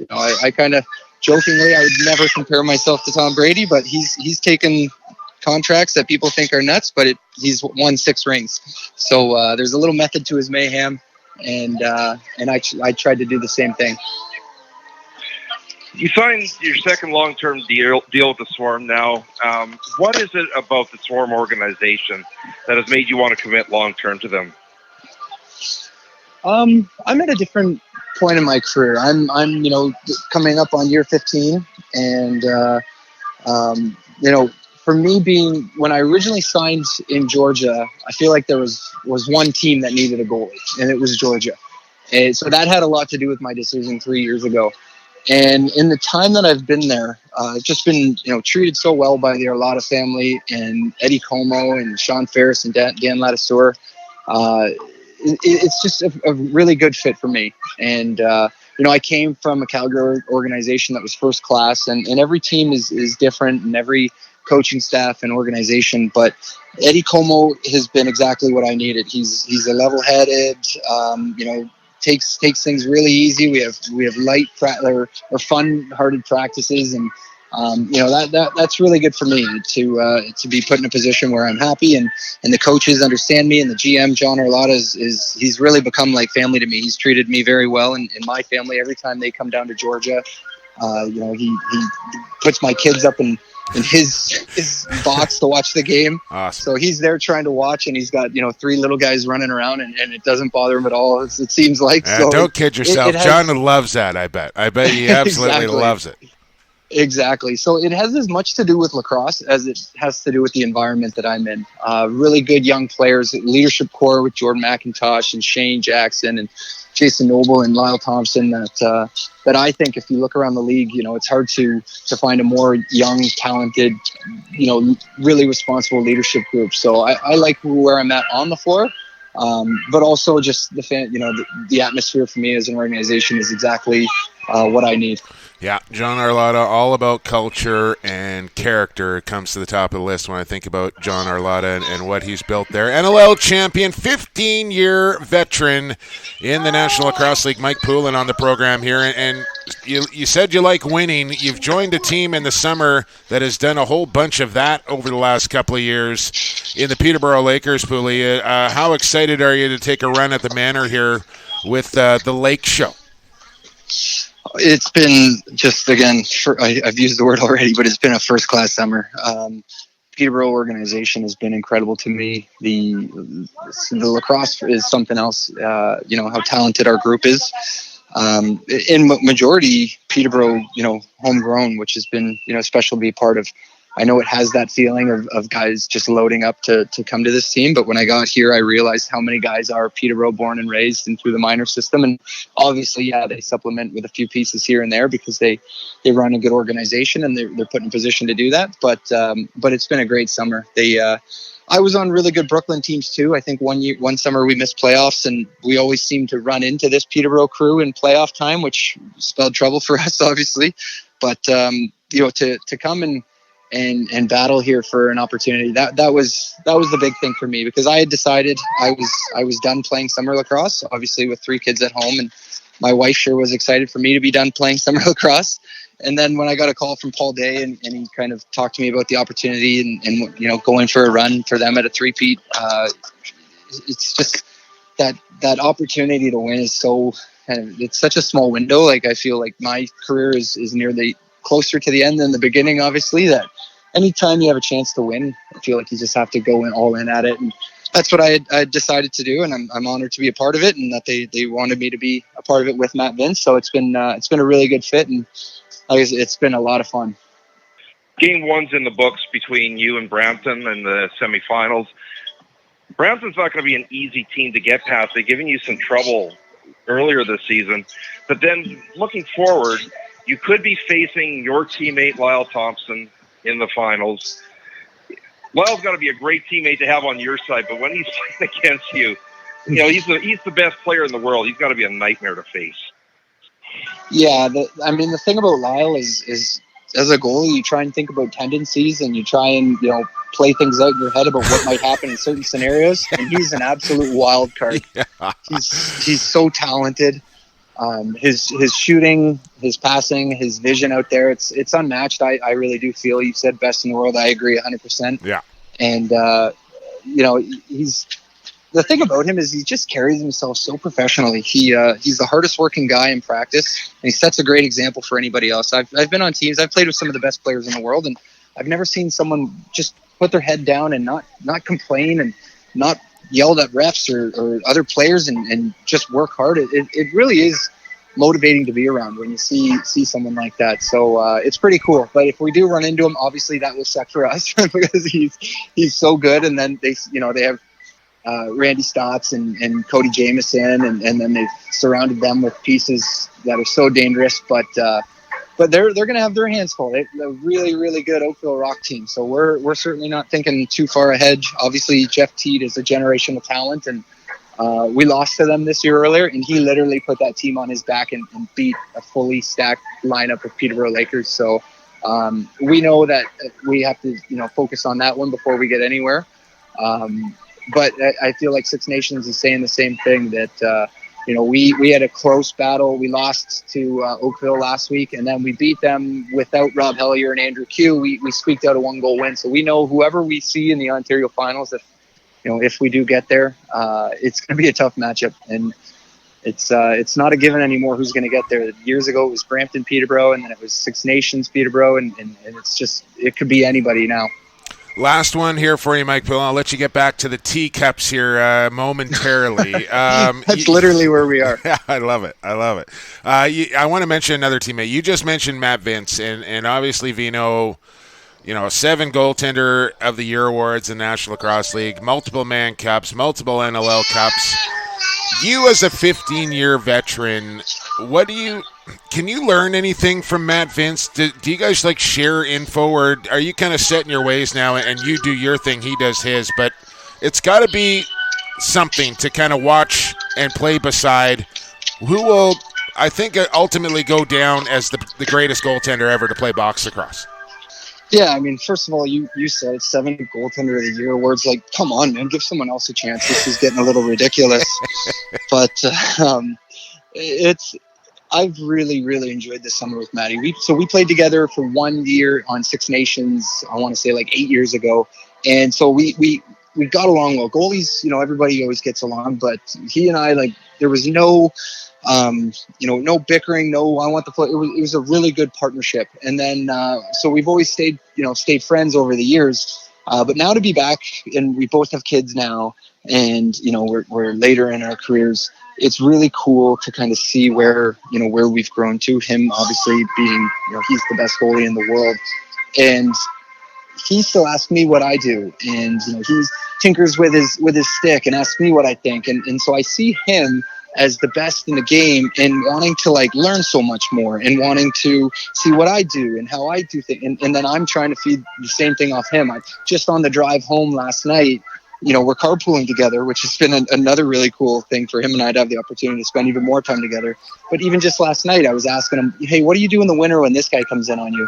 I kind of jokingly, I would never compare myself to Tom Brady, but he's taken contracts that people think are nuts, but he's won 6 rings. So there's a little method to his mayhem, and I tried to do the same thing. You signed your second long-term deal with the Swarm now. What is it about the Swarm organization that has made you want to commit long-term to them? I'm at a different point in my career. I'm coming up on year 15, and for me, when I originally signed in Georgia, I feel like there was one team that needed a goalie, and it was Georgia. And so that had a lot to do with my decision 3 years ago. And in the time that I've been there, I've just been treated so well by the Arlotta family and Eddie Como and Sean Ferris and Dan Ladouceur. It's just a really good fit for me. And I came from a Calgary organization that was first class, and every team is different, and every coaching staff and organization. But Eddie Como has been exactly what I needed. He's a level-headed, takes things really easy. We have light or fun-hearted practices, and that's really good for me to be put in a position where I'm happy and the coaches understand me, and the GM John Arlotta he's really become like family to me. He's treated me very well, and my family every time they come down to Georgia, he puts my kids up in his box to watch the game. Awesome. So he's there trying to watch, and he's got 3 little guys running around, and it doesn't bother him at all. It seems like. So don't kid yourself. John loves that. I bet he absolutely loves it. Exactly. So it has as much to do with lacrosse as it has to do with the environment that I'm in. Really good young players, leadership core with Jordan McIntosh and Shane Jackson and Jason Noble and Lyle Thompson that I think if you look around the league, it's hard to find a more young, talented, really responsible leadership group. So I like where I'm at on the floor. But also just the atmosphere for me as an organization is exactly what I need. Yeah, John Arlotta, all about culture and character comes to the top of the list when I think about John Arlotta and what he's built there. NLL champion, 15-year veteran in the National Lacrosse League, Mike Poulin on the program here. And you said you like winning. You've joined a team in the summer that has done a whole bunch of that over the last couple of years in the Peterborough Lakers, Poulin. How excited are you to take a run at the Manor here with the Lake Show? It's been just, again, I've used the word already, but it's been a first-class summer. Peterborough organization has been incredible to me. The lacrosse is something else, how talented our group is. In majority, Peterborough, homegrown, which has been, special to be a part of. I know it has that feeling of guys just loading up to come to this team. But when I got here, I realized how many guys are Peterborough born and raised and through the minor system. And obviously, they supplement with a few pieces here and there because they run a good organization and they're put in a position to do that. But it's been a great summer. I was on really good Brooklyn teams too. I think one summer we missed playoffs, and we always seemed to run into this Peterborough crew in playoff time, which spelled trouble for us, obviously. But to come and and battle here for an opportunity. That was the big thing for me, because I had decided I was done playing summer lacrosse, obviously with 3 kids at home, and my wife sure was excited for me to be done playing summer lacrosse. And then when I got a call from Paul Day and he kind of talked to me about the opportunity and going for a run for them at a 3-peat, it's just that opportunity to win is so, it's such a small window. Like, I feel like my career is nearly closer to the end than the beginning, obviously, that anytime you have a chance to win, I feel like you just have to go all in at it. And that's what I decided to do. And I'm honored to be a part of it, and that they wanted me to be a part of it with Matt Vince. So it's been a really good fit, and it's been a lot of fun. Game 1's in the books between you and Brampton in the semifinals. Brampton's not going to be an easy team to get past. They've given you some trouble earlier this season. But then looking forward, you could be facing your teammate Lyle Thompson in the finals. Lyle's got to be a great teammate to have on your side, but when he's playing against you, he's the best player in the world. He's got to be a nightmare to face. Yeah, the thing about Lyle is as a goalie, you try and think about tendencies, and you try and play things out in your head about what might happen in certain scenarios. And he's an absolute wild card. Yeah. He's so talented. His shooting, his passing, his vision out there, it's unmatched. I really do feel. You said best in the world. I agree 100%. Yeah. And he's. The thing about him is he just carries himself so professionally. He's the hardest working guy in practice, and he sets a great example for anybody else. I've been on teams. I've played with some of the best players in the world, and I've never seen someone just put their head down and not complain and not yelled at refs or other players and just work hard. It really is motivating to be around when you see someone like that. So it's pretty cool. But if we do run into him, obviously that will suck for us because he's so good. And then they have Randy Stotts and Cody Jamieson, and then they've surrounded them with pieces that are so dangerous. But they're going to have their hands full. They're a really, really good Oakville Rock team. So we're certainly not thinking too far ahead. Obviously, Jeff Teed is a generational talent, and we lost to them this year earlier, and he literally put that team on his back and beat a fully stacked lineup of Peterborough Lakers. So we know that we have to focus on that one before we get anywhere. But I feel like Six Nations is saying the same thing, that we had a close battle. We lost to Oakville last week, and then we beat them without Rob Hellier and Andrew Q. We squeaked out a 1-goal win. So we know whoever we see in the Ontario finals, if we do get there, it's going to be a tough matchup. And it's not a given anymore who's going to get there. Years ago, it was Brampton Peterborough, and then it was Six Nations Peterborough, and it's just, it could be anybody now. Last one here for you, Mike Poulin. I'll let you get back to the teacups here momentarily. That's literally where we are. Yeah, I love it. I want to mention another teammate. You just mentioned Matt Vince, and obviously Vino, 7 goaltender of the year awards in the National Lacrosse League, multiple Man Cups, multiple NLL Cups. You as a 15-year veteran, can you learn anything from Matt Vince? Do you guys share info, or are you kind of set in your ways now and you do your thing, he does his? But it's got to be something to kind of watch and play beside who will, I think, ultimately go down as the greatest goaltender ever to play box lacrosse. Yeah, first of all, you said 7 goaltender of the year awards. Come on, man, give someone else a chance. This is getting a little ridiculous. But I've really, really enjoyed this summer with Matty. We played together for 1 year on Six Nations, I want to say 8 years ago. And so we got along well. Goalies, everybody always gets along, but he and I, there was no no bickering, no I want the play. It was a really good partnership. And then so we've always stayed friends over the years. But now to be back, and we both have kids now, and we're later in our careers, it's really cool to kind of see where we've grown to. Him obviously being he's the best goalie in the world, and he still asks me what I do, and he tinkers with his stick and asks me what I think, and so I see him as the best in the game and wanting to learn so much more and wanting to see what I do and how I do things. And then I'm trying to feed the same thing off him. Just on the drive home last night, we're carpooling together, which has been another really cool thing for him and I to have the opportunity to spend even more time together. But even just last night, I was asking him, hey, what do you do in the winter when this guy comes in on you?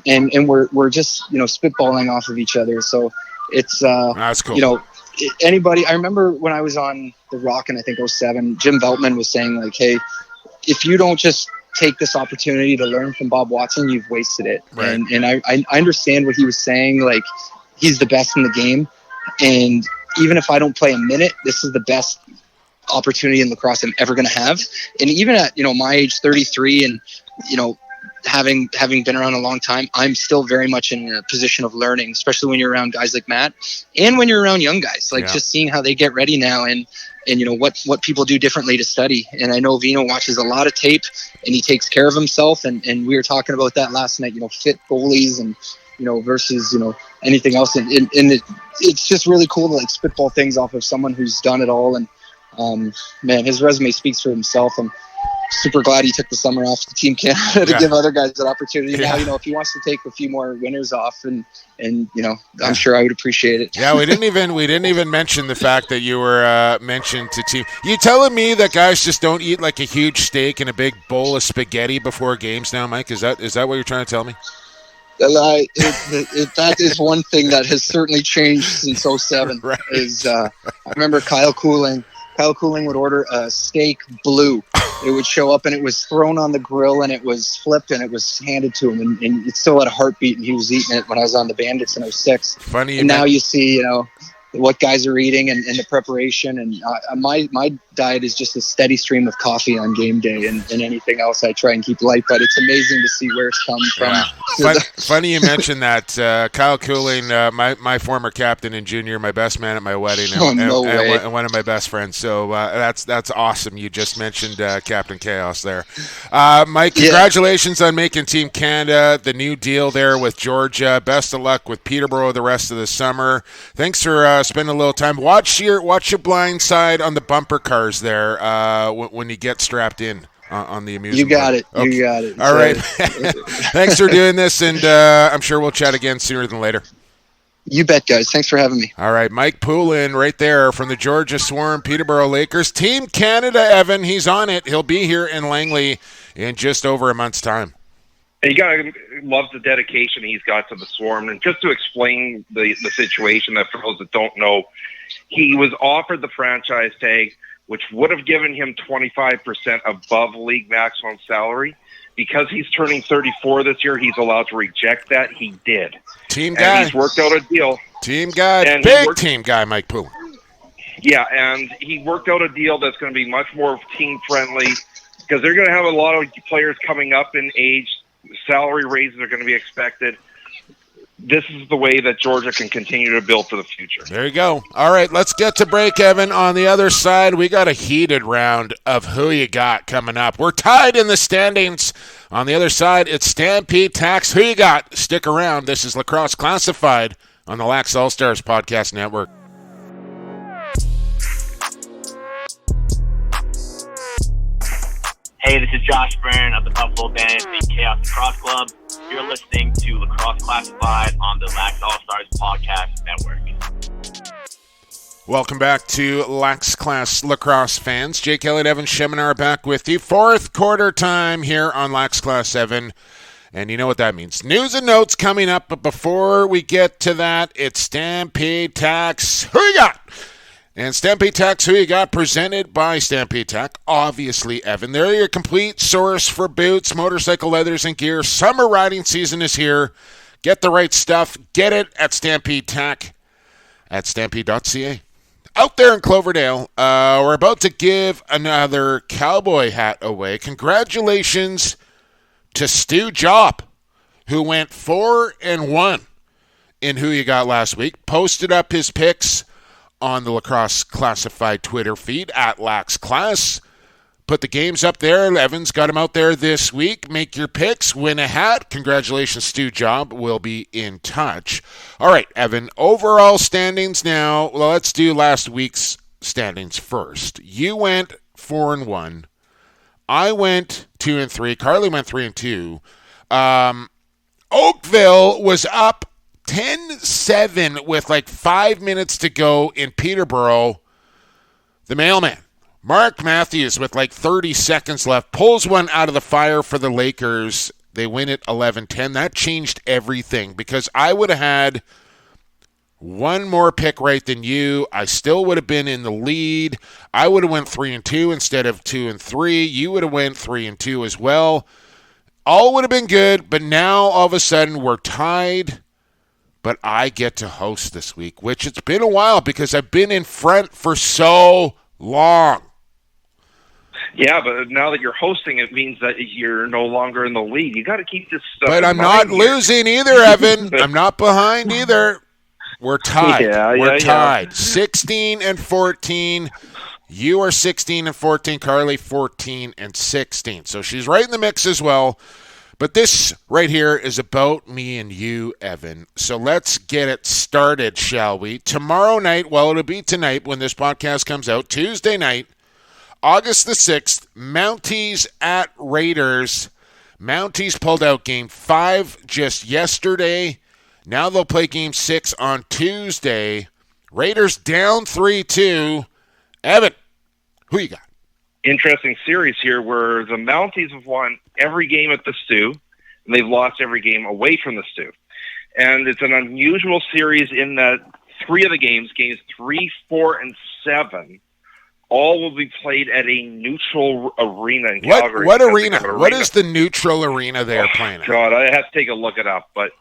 And we're just, spitballing off of each other. So it's, that's cool. Anybody, I remember when I was on The Rock in, I think, 2007, Jim Veltman was saying, like, hey, if you don't just take this opportunity to learn from Bob Watson, you've wasted it. Right. And I understand what he was saying. Like, he's the best in the game. And even if I don't play a minute, this is the best opportunity in lacrosse I'm ever going to have. And even at, my age, 33, and, having been around a long time, I'm still very much in a position of learning, especially when you're around guys like Matt and when you're around young guys, just seeing how they get ready now and what people do differently to study. And I know Vino watches a lot of tape and he takes care of himself. And we were talking about that last night, fit goalies and, versus, anything else. And it's just really cool to spitball things off of someone who's done it all. And man, his resume speaks for himself. I'm super glad he took the summer off to Team Canada to give other guys that opportunity. Yeah. Now, if he wants to take a few more winters off and I'm sure I would appreciate it. Yeah, we didn't even mention the fact that you were mentioned to Team. You telling me that guys just don't eat like a huge steak and a big bowl of spaghetti before games now, Mike? Is that what you're trying to tell me? That is one thing that has certainly changed since 2007. Right. I remember Kyle Cooling would order a steak blue. It would show up and it was thrown on the grill and it was flipped and it was handed to him and it still had a heartbeat and he was eating it when I was on the Bandits in 2006. Funny. And now you see, what guys are eating and the preparation. And my diet is just a steady stream of coffee on game day and anything else I try and keep light. But it's amazing to see where it's come from. Yeah. Funny you mentioned that. Kyle Cooling, my former captain and junior, my best man at my wedding, and one of my best friends. So that's awesome. You just mentioned Captain Chaos there. Mike, congratulations on making Team Canada, the new deal there with Georgia. Best of luck with Peterborough the rest of the summer. Thanks for spending a little time. Watch your blind side on the bumper cars there when you get strapped in on the amusement. You got it. Okay. You got it. All right. Thanks for doing this, and I'm sure we'll chat again sooner than later. You bet, guys. Thanks for having me. All right, Mike Poulin right there from the Georgia Swarm Peterborough Lakers. Team Canada, Evan, he's on it. He'll be here in Langley in just over a month's time. You gotta love the dedication he's got to the Swarm. And just to explain the situation, that for those that don't know, he was offered the franchise tag, which would have given him 25% above league maximum salary. Because he's turning 34 this year, he's allowed to reject that. He did. Team guy. And he's worked out a deal. Team guy. And big team guy, Mike Poulin. Yeah, and he worked out a deal that's going to be much more team-friendly because they're going to have a lot of players coming up in age. Salary raises are going to be expected. This is the way that Georgia can continue to build for the future. There you go. All right, let's get to break, Evan. On the other side, we got a heated round of Who You Got coming up. We're tied in the standings. On the other side, it's Stampede Tax. Who You Got? Stick around. This is Lacrosse Classified on the Lax All-Stars Podcast Network. Hey, this is Josh Byrne of the Buffalo Bandits and Chaos Lacrosse Club. You're listening to Lacrosse Classified on the Lax All-Stars Podcast Network. Welcome back to Lax Class Lacrosse fans. Jake Elliott, Evan Sheminar back with you. Fourth quarter time here on Lax Class 7. And you know what that means. News and notes coming up. But before we get to that, it's Stampede Tax. Who you got? And Stampede Tax, Who You Got, presented by Stampede Tax. Obviously, Evan. They're your complete source for boots, motorcycle leathers, and gear. Summer riding season is here. Get the right stuff. Get it at Stampede Tax at stampede.ca. Out there in Cloverdale, we're about to give another cowboy hat away. Congratulations to Stu Job, who went 4-1 in Who You Got last week. Posted up his picks on the Lacrosse Classified Twitter feed at LaxClass. Put the games up there. Evan's got them out there this week. Make your picks. Win a hat. Congratulations, Stu Job. We'll be in touch. All right, Evan. Overall standings now. Well, let's do last week's standings first. You went 4-1. I went 2-3. Carly went 3-2. Oakville was up 10-7 with like 5 minutes to go in Peterborough. The mailman, Mark Matthews, with like 30 seconds left, pulls one out of the fire for the Lakers. They win it 11-10. That changed everything because I would have had one more pick right than you. I still would have been in the lead. I would have went 3-2 instead of 2-3. You would have went 3-2 as well. All would have been good, but now all of a sudden we're tied. But I get to host this week, which it's been a while because I've been in front for so long. Yeah, but now that you're hosting, it means that you're no longer in the lead. You got to keep this stuff. But I'm not losing either, Evan. I'm not behind either. We're tied. We're tied. 16-14. You are 16-14. Carly 14-16. So she's right in the mix as well. But this right here is about me and you, Evan. So let's get it started, shall we? Tomorrow night, well, it'll be tonight when this podcast comes out, Tuesday night, August the 6th, Mounties at Raiders. Mounties pulled out Game 5 just yesterday. Now they'll play Game 6 on Tuesday. Raiders down 3-2. Evan, who you got? Interesting series here where the Mounties have won every game at the Stew, and they've lost every game away from the Stew. And it's an unusual series in that three of the games 3, 4, and 7, all will be played at a neutral arena in Calgary. What arena? What is the neutral arena they're playing at? God, I have to take a look it up, but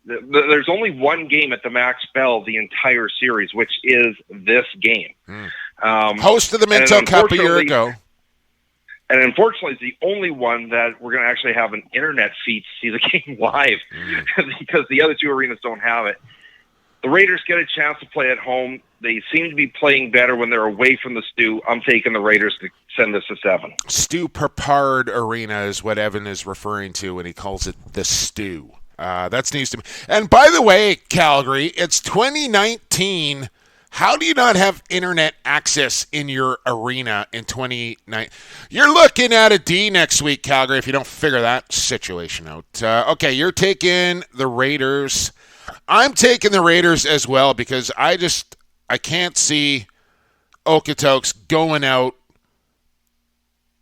there's only one game at the Max Bell the entire series, which is this game. Host of the Minto Cup a year ago. And unfortunately, it's the only one that we're going to actually have an internet feed to see the game live because the other two arenas don't have it. The Raiders get a chance to play at home. They seem to be playing better when they're away from the Stew. I'm taking the Raiders to send this to 7. Stu Perpard Arena is what Evan is referring to when he calls it the Stew. That's news to me. And by the way, Calgary, it's 2019. How do you not have internet access in your arena in 2019? You're looking at a D next week, Calgary, if you don't figure that situation out. Okay, you're taking the Raiders. I'm taking the Raiders as well because I can't see Okotoks going out.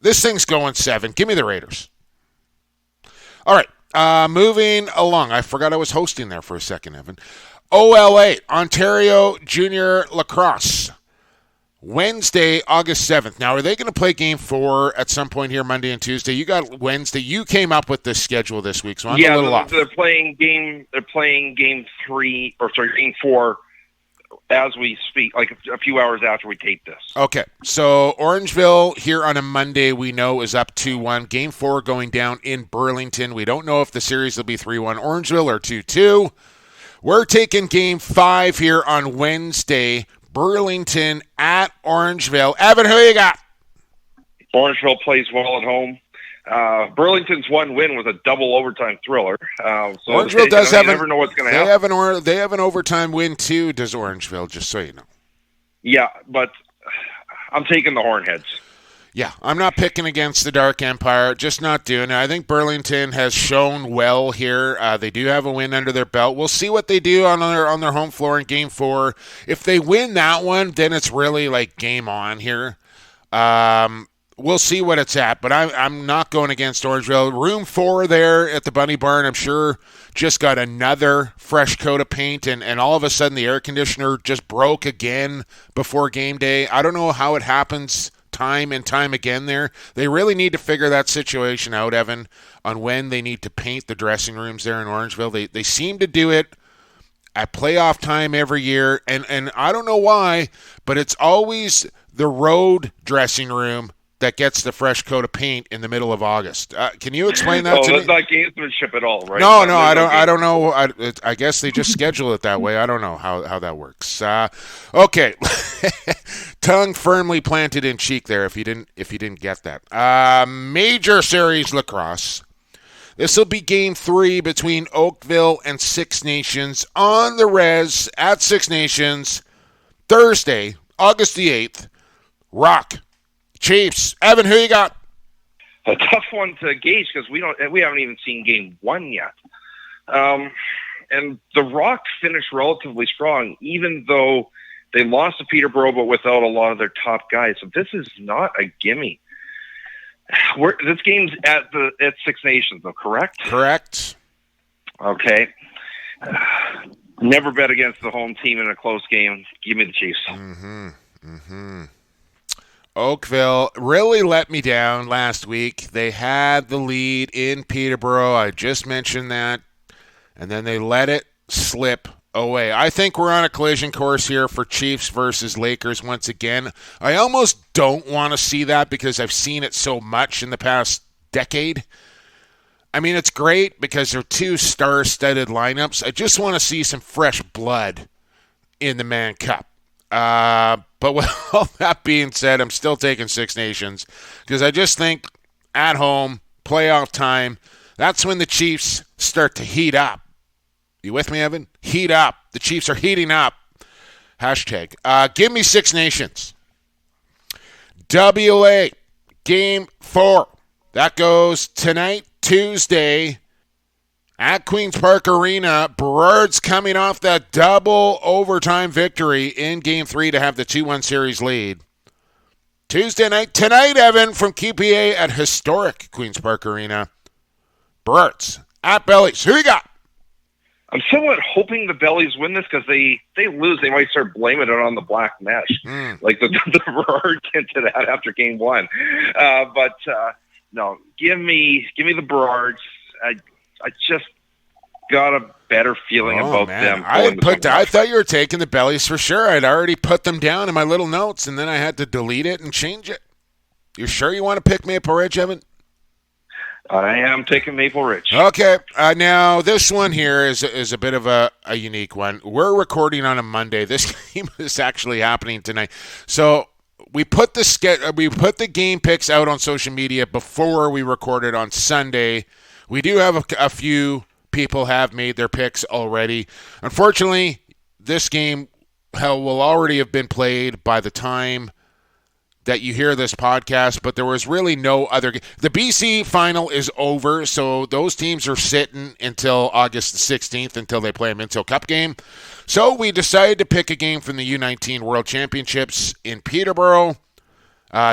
This thing's going 7. Give me the Raiders. All right, moving along. I forgot I was hosting there for a second, Evan. OLA, Ontario Junior Lacrosse, Wednesday, August 7th. Now, are they going to play Game 4 at some point here, Monday and Tuesday? You got Wednesday. You came up with this schedule this week, so I'm a little off. They're playing Game 4 as we speak, like a few hours after we tape this. Okay, so Orangeville here on a Monday we know is up 2-1. Game 4 going down in Burlington. We don't know if the series will be 3-1 Orangeville or 2-2. We're taking Game 5 here on Wednesday, Burlington at Orangeville. Evan, who you got? Orangeville plays well at home. Burlington's one win was a double overtime thriller. Orangeville does have. You never know what's going to happen. They have an overtime win too. Does Orangeville? Just so you know. Yeah, but I'm taking the Hornheads. Yeah, I'm not picking against the Dark Empire. Just not doing it. I think Burlington has shown well here. They do have a win under their belt. We'll see what they do on their home floor in Game 4. If they win that one, then it's really like game on here. We'll see what it's at, but I'm not going against Orangeville. Room 4 there at the Bunny Barn, I'm sure, just got another fresh coat of paint, and all of a sudden the air conditioner just broke again before game day. I don't know how it happens time and time again there. They really need to figure that situation out, Evan, on when they need to paint the dressing rooms there in Orangeville. They seem to do it at playoff time every year, and I don't know why, but it's always the road dressing room that gets the fresh coat of paint in the middle of August. Can you explain that to me? That's not gamesmanship at all, right? No, I don't know. I guess they just schedule it that way. I don't know how that works. Okay, tongue firmly planted in cheek there. If you didn't get that, major series lacrosse. This will be Game 3 between Oakville and Six Nations on the Res at Six Nations Thursday, August the 8th. Rock. Chiefs. Evan, who you got? A tough one to gauge because we haven't even seen Game 1 yet. And the Rock finished relatively strong, even though they lost to Peterborough, but without a lot of their top guys. So this is not a gimme. This game's at Six Nations, though, correct? Correct. Okay. Never bet against the home team in a close game. Give me the Chiefs. Oakville really let me down last week. They had the lead in Peterborough. I just mentioned that. And then they let it slip away. I think we're on a collision course here for Chiefs versus Lakers once again. I almost don't want to see that because I've seen it so much in the past decade. I mean, it's great because they're two star-studded lineups. I just want to see some fresh blood in the Mann Cup. But with all that being said, I'm still taking Six Nations because I just think at home, playoff time, that's when the Chiefs start to heat up. You with me, Evan? Heat up. The Chiefs are heating up. Hashtag. Give me Six Nations. WA, Game 4. That goes tonight, Tuesday, at Queen's Park Arena. Burrard's coming off that double overtime victory in Game 3 to have the 2-1 series lead. Tuesday night, tonight, Evan, from QPA at historic Queen's Park Arena. Burrard's at Bellies. Who you got? I'm somewhat hoping the Bellies win this because they lose. They might start blaming it on the black mesh. Like the Burrard into that after Game 1. No, give me the Burrards. I just got a better feeling about them. I thought you were taking the Bellies for sure. I'd already put them down in my little notes, and then I had to delete it and change it. You sure you want to pick Maple Ridge, Evan? I am taking Maple Ridge. Okay. Now, this one here is a bit of a unique one. We're recording on a Monday. This game is actually happening tonight. So we put the game picks out on social media before we recorded on Sunday. We do have a few people have made their picks already. Unfortunately, this game will already have been played by the time that you hear this podcast, but there was really no other game. The BC final is over, so those teams are sitting until August the 16th until they play a Minto Cup game. So we decided to pick a game from the U19 World Championships in Peterborough.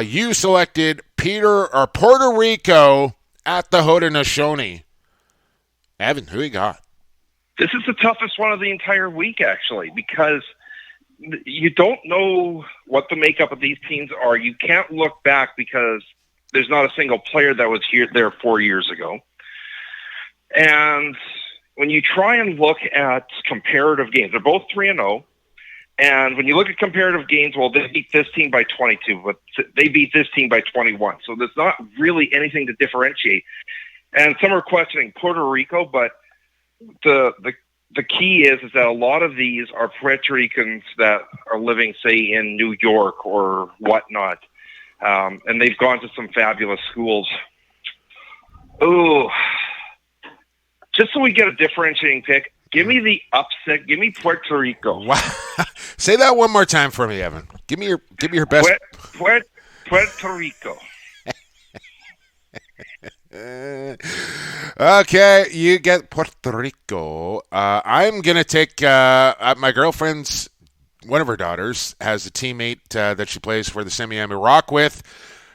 You selected Puerto Rico at the Haudenosaunee. Evan, who you got? This is the toughest one of the entire week, actually, because you don't know what the makeup of these teams are. You can't look back because there's not a single player that was there 4 years ago. And when you try and look at comparative games, they're both 3-0. And when you look at comparative games, well, they beat this team by 22, but they beat this team by 21. So there's not really anything to differentiate. And some are questioning Puerto Rico, but the key is that a lot of these are Puerto Ricans that are living, say, in New York or whatnot, and they've gone to some fabulous schools. Ooh, just so we get a differentiating pick, give me the upset. Give me Puerto Rico. Wow. Say that one more time for me, Evan. Give me your best. Puerto Rico. Okay, you get Puerto Rico. I'm going to take my girlfriend's, one of her daughters, has a teammate that she plays for the Semi-Ami Rock with.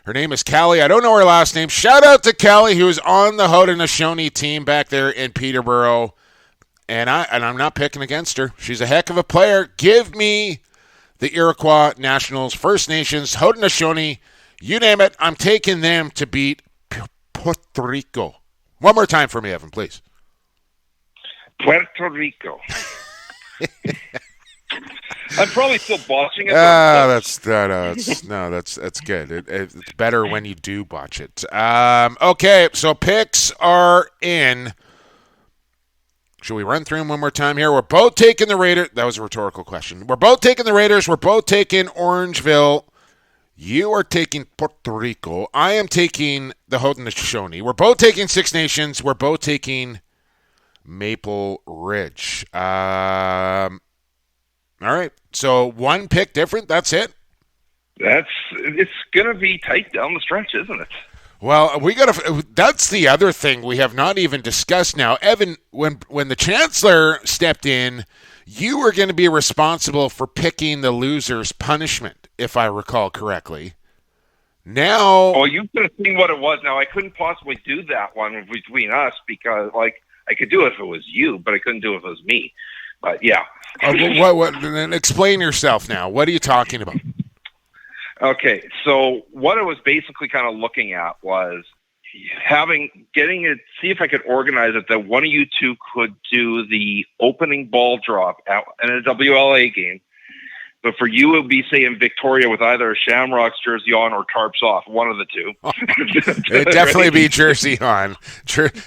Her name is Callie. I don't know her last name. Shout out to Callie, who is on the Haudenosaunee team back there in Peterborough. And I'm not picking against her. She's a heck of a player. Give me the Iroquois Nationals, First Nations, Haudenosaunee, you name it. I'm taking them to beat Puerto Rico. One more time for me, Evan, please. Puerto Rico. I'm probably still botching it. That's good. It's better when you do botch it. Okay, so picks are in. Should we run through them one more time here? We're both taking the Raiders. That was a rhetorical question. We're both taking the Raiders. We're both taking Orangeville. You are taking Puerto Rico. I am taking the Haudenosaunee. We're both taking Six Nations. We're both taking Maple Ridge. All right. So one pick different. That's it. It's going to be tight down the stretch, isn't it? Well, that's the other thing we have not even discussed now. Evan, when the Chancellor stepped in, you were going to be responsible for picking the loser's punishment, if I recall correctly. Now... Oh, you could have seen what it was. Now, I couldn't possibly do that one between us because, I could do it if it was you, but I couldn't do it if it was me. But, yeah. Then explain yourself now. What are you talking about? Okay, so what I was basically kind of looking at was see if I could organize it that one of you two could do the opening ball drop in a WLA game. But for you, it would be, say, in Victoria with either a Shamrocks jersey on or tarps off, one of the two. It'd definitely be jersey on.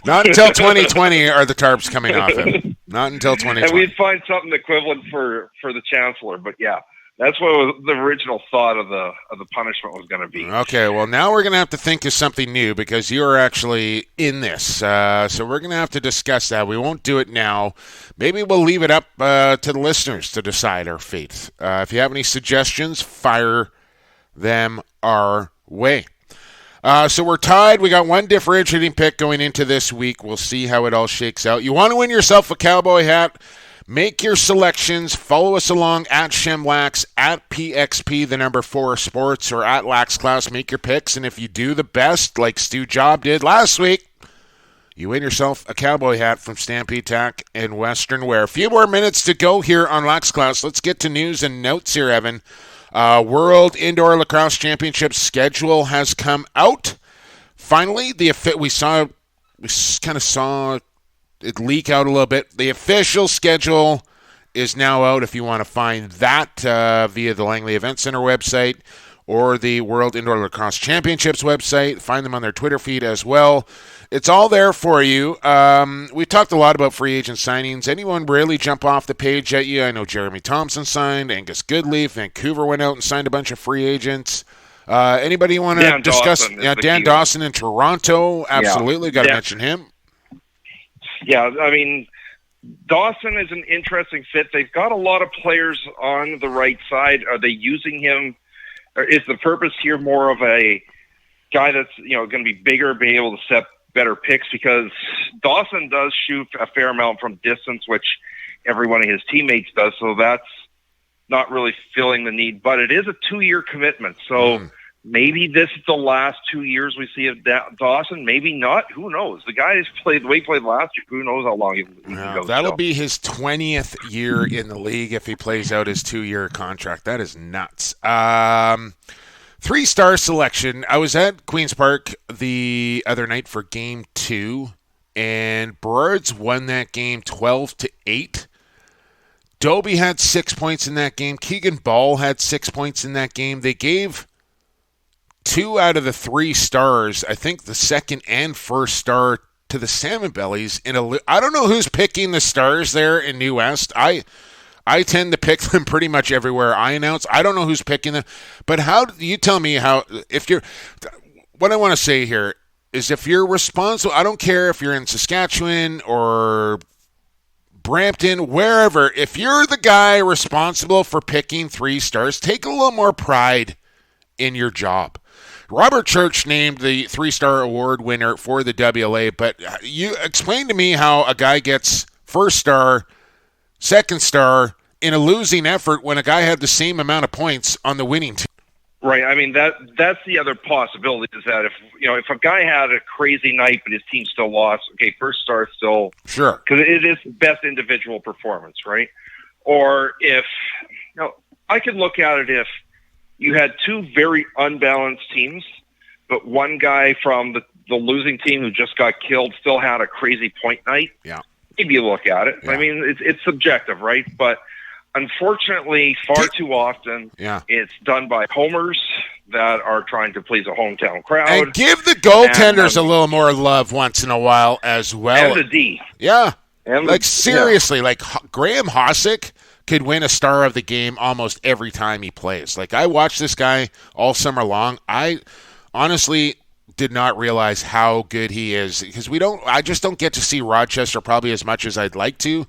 Not until 2020 are the tarps coming off it. Not until 2020. And we'd find something equivalent for the Chancellor. But, yeah, that's what the original thought of the punishment was going to be. Okay, well, now we're going to have to think of something new because you're actually in this. So we're going to have to discuss that. We won't do it now. Maybe we'll leave it up to the listeners to decide our fate. If you have any suggestions, fire them our way. So we're tied. We got one differentiating pick going into this week. We'll see how it all shakes out. You want to win yourself a cowboy hat? Make your selections. Follow us along at Shemlax, at PXP, the number 4 sports, or at LaxClass. Make your picks, and if you do the best, like Stu Job did last week, you win yourself a cowboy hat from Stampede Tack and Western Wear. A few more minutes to go here on LaxClass. Let's get to news and notes here, Evan. World Indoor Lacrosse Championship schedule has come out. Finally, we kind of saw it leak out a little bit. The official schedule is now out if you want to find that via the Langley Event Center website or the World Indoor Lacrosse Championships website. Find them on their Twitter feed as well. It's all there for you. We talked a lot about free agent signings. Anyone really jump off the page at you? I know Jeremy Thompson signed, Angus Goodleaf, Vancouver went out and signed a bunch of free agents. Anybody want to discuss? Dan Dawson in Toronto. Absolutely, got to mention him. Yeah, I mean, Dawson is an interesting fit. They've got a lot of players on the right side. Are they using him? Or is the purpose here more of a guy that's going to be bigger, be able to set better picks? Because Dawson does shoot a fair amount from distance, which every one of his teammates does. So that's not really filling the need. But it is a 2-year commitment. So maybe this is the last 2 years we see of Dawson. Maybe not. Who knows? The guy has played the way he played last year. Who knows how long he can go. That'll be his 20th year in the league if he plays out his 2-year contract. That is nuts. 3-star selection. I was at Queen's Park the other night for Game 2, and Burrards won that game 12-8. Doby had 6 points in that game. Keegan Ball had 6 points in that game. They gave 2 out of the 3 stars, I think the second and first star, to the Salmon Bellies. I don't know who's picking the stars there in New West. I tend to pick them pretty much everywhere I announce. I don't know who's picking them. But how do you tell me what I want to say here is if you're responsible, I don't care if you're in Saskatchewan or Brampton, wherever, if you're the guy responsible for picking 3 stars, take a little more pride in your job. Robert Church named the 3-star award winner for the WLA, but you explain to me how a guy gets first star, second star in a losing effort when a guy had the same amount of points on the winning team. Right. I mean, that's the other possibility is that if a guy had a crazy night but his team still lost, okay, first star still. Sure. Because it is the best individual performance, right? Or if, I could look at it if you had 2 very unbalanced teams, but one guy from the losing team who just got killed still had a crazy point night. Yeah. Maybe you look at it. Yeah. I mean, it's subjective, right? But unfortunately, far too often, it's done by homers that are trying to please a hometown crowd. And give the goaltenders a little more love once in a while as well. And the D. Yeah. Seriously, Graham Hossack could win a star of the game almost every time he plays. I watched this guy all summer long. I honestly did not realize how good he is because I just don't get to see Rochester probably as much as I'd like to,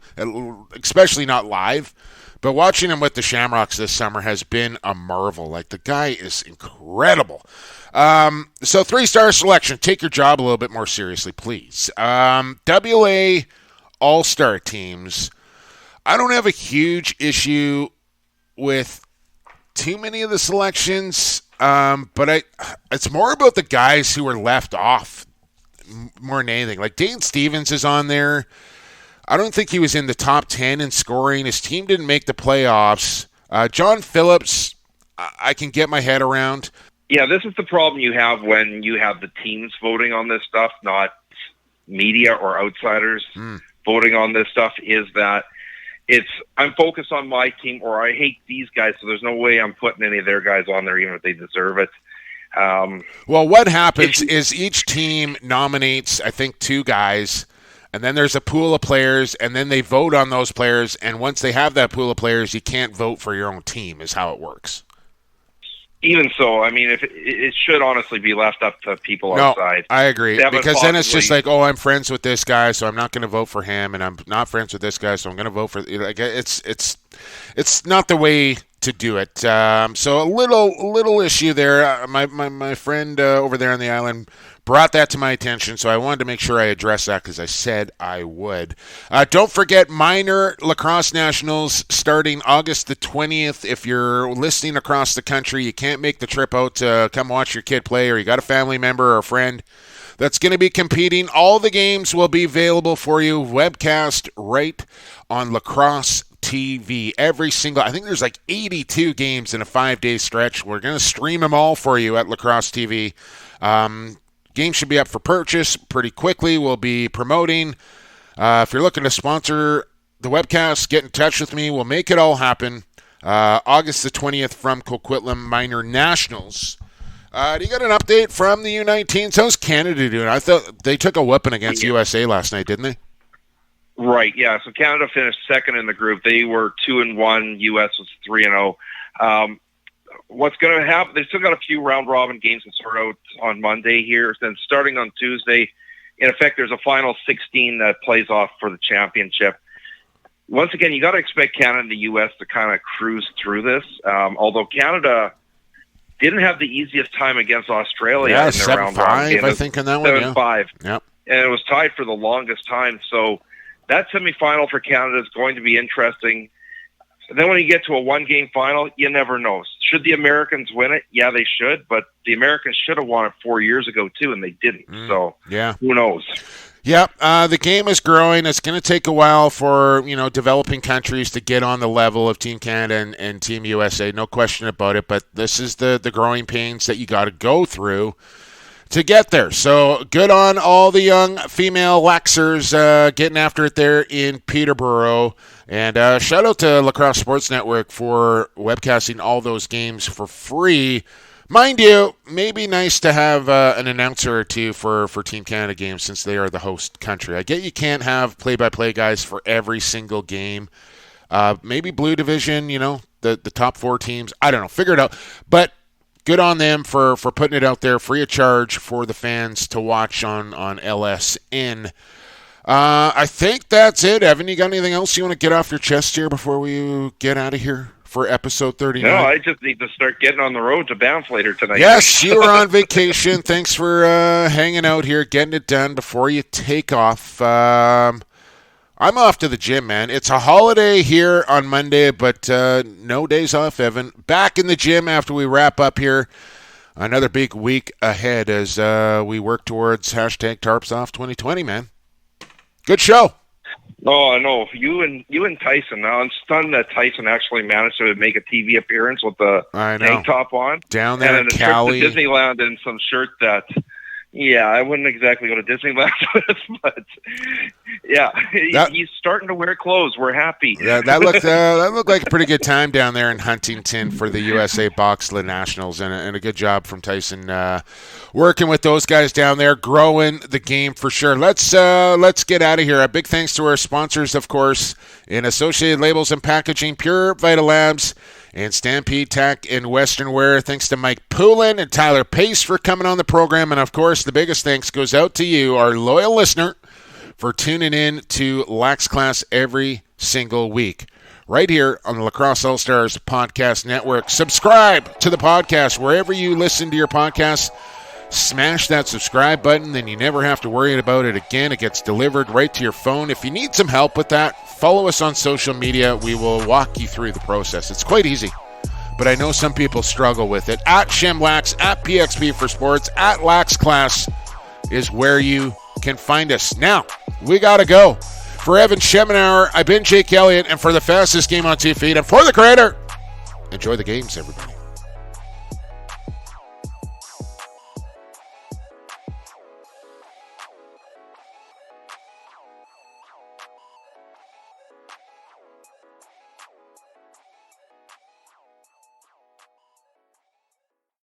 especially not live. But watching him with the Shamrocks this summer has been a marvel. The guy is incredible. So 3-star selection. Take your job a little bit more seriously, please. WA All-Star teams. I don't have a huge issue with too many of the selections, but it's more about the guys who were left off more than anything. Like Dane Stevens is on there. I don't think he was in the top 10 in scoring. His team didn't make the playoffs. John Phillips, I can get my head around. Yeah, this is the problem you have when you have the teams voting on this stuff, not media or outsiders voting on this stuff, is that I'm focused on my team, or I hate these guys, so there's no way I'm putting any of their guys on there, even if they deserve it. Well, what happens is each team nominates, I think, 2 guys, and then there's a pool of players, and then they vote on those players, and once they have that pool of players, you can't vote for your own team, is how it works. Even so, I mean, if it should honestly be left up to people outside. I agree, because then it's just like, I'm friends with this guy, so I'm not going to vote for him, and I'm not friends with this guy, so I'm going to vote for. Like, it's not the way to do it. So a little issue there. My friend over there on the island brought that to my attention, so I wanted to make sure I addressed that because I said I would. Don't forget minor lacrosse nationals starting August the 20th. If you're listening across the country, you can't make the trip out to come watch your kid play, or you got a family member or a friend that's going to be competing, all the games will be available for you, webcast right on Lacrosse TV. Every single, I think there's like 82 games in a 5-day stretch. We're going to stream them all for you at Lacrosse TV. Games should be up for purchase pretty quickly. We'll be promoting. If you're looking to sponsor the webcast, get in touch with me. We'll make it all happen. August the 20th from Coquitlam Minor Nationals. Do you got an update from the U19s? How's Canada doing? I thought they took a whooping against USA last night, didn't they? Right, yeah. So Canada finished second in the group. They were 2-1. US was 3-0. What's going to happen? They've still got a few round-robin games to sort out on Monday here. Then starting on Tuesday, in effect, there's a final 16 that plays off for the championship. Once again, you got to expect Canada and the U.S. to kind of cruise through this. Although Canada didn't have the easiest time against Australia in their round-robin game. 7-5, I think, in that one. 7-5. Yep. And it was tied for the longest time. So that semifinal for Canada is going to be interesting. And then when you get to a one-game final, you never know. Should the Americans win it? Yeah, they should. But the Americans should have won it 4 years ago, too, and they didn't. So who knows? Yep, the game is growing. It's going to take a while for developing countries to get on the level of Team Canada and Team USA. No question about it. But this is the growing pains that you got to go through to get there. So good on all the young female Laxers getting after it there in Peterborough. And shout out to Lacrosse Sports Network for webcasting all those games for free. Mind you, maybe nice to have an announcer or two for Team Canada games since they are the host country. I get you can't have play-by-play guys for every single game. Maybe Blue Division, the top 4 teams. I don't know. Figure it out. But good on them for putting it out there free of charge for the fans to watch on LSN. I think that's it. Evan, you got anything else you want to get off your chest here before we get out of here for episode 39? No, I just need to start getting on the road to Banff later tonight. Yes, you were on vacation. Thanks for hanging out here, getting it done before you take off. I'm off to the gym, man. It's a holiday here on Monday, but no days off, Evan. Back in the gym after we wrap up here. Another big week ahead as we work towards #TarpsOff 2020, man. Good show. Oh, I know. You and Tyson. Now I'm stunned that Tyson actually managed to make a TV appearance with the tank top on. Down there in Cali. And a trip to Disneyland in some shirt that, I wouldn't exactly go to Disneyland with, but he's starting to wear clothes. We're happy. Yeah, that looked like a pretty good time down there in Huntington for the USA Bobsled Nationals, and a good job from Tyson working with those guys down there, growing the game for sure. Let's get out of here. A big thanks to our sponsors, of course, in Associated Labels and Packaging, Pure Vita Labs, and Stampede Tack and Western Wear. Thanks to Mike Poulin and Tyler Pace for coming on the program. And, of course, the biggest thanks goes out to you, our loyal listener, for tuning in to Lax Class every single week. right here on the Lacrosse All-Stars Podcast Network. Subscribe to the podcast wherever you listen to your podcasts. Smash that subscribe button, then you never have to worry about it again. It gets delivered right to your phone. If you need some help with that, follow us on social media. We will walk you through the process. It's quite easy, but I know some people struggle with it. At ShemLax, at PXP for Sports, at LaxClass is where you can find us. Now, we got to go. For Evan Schemenauer, I've been Jake Elliott, and for the fastest game on 2 feet, and for the creator, enjoy the games, everybody.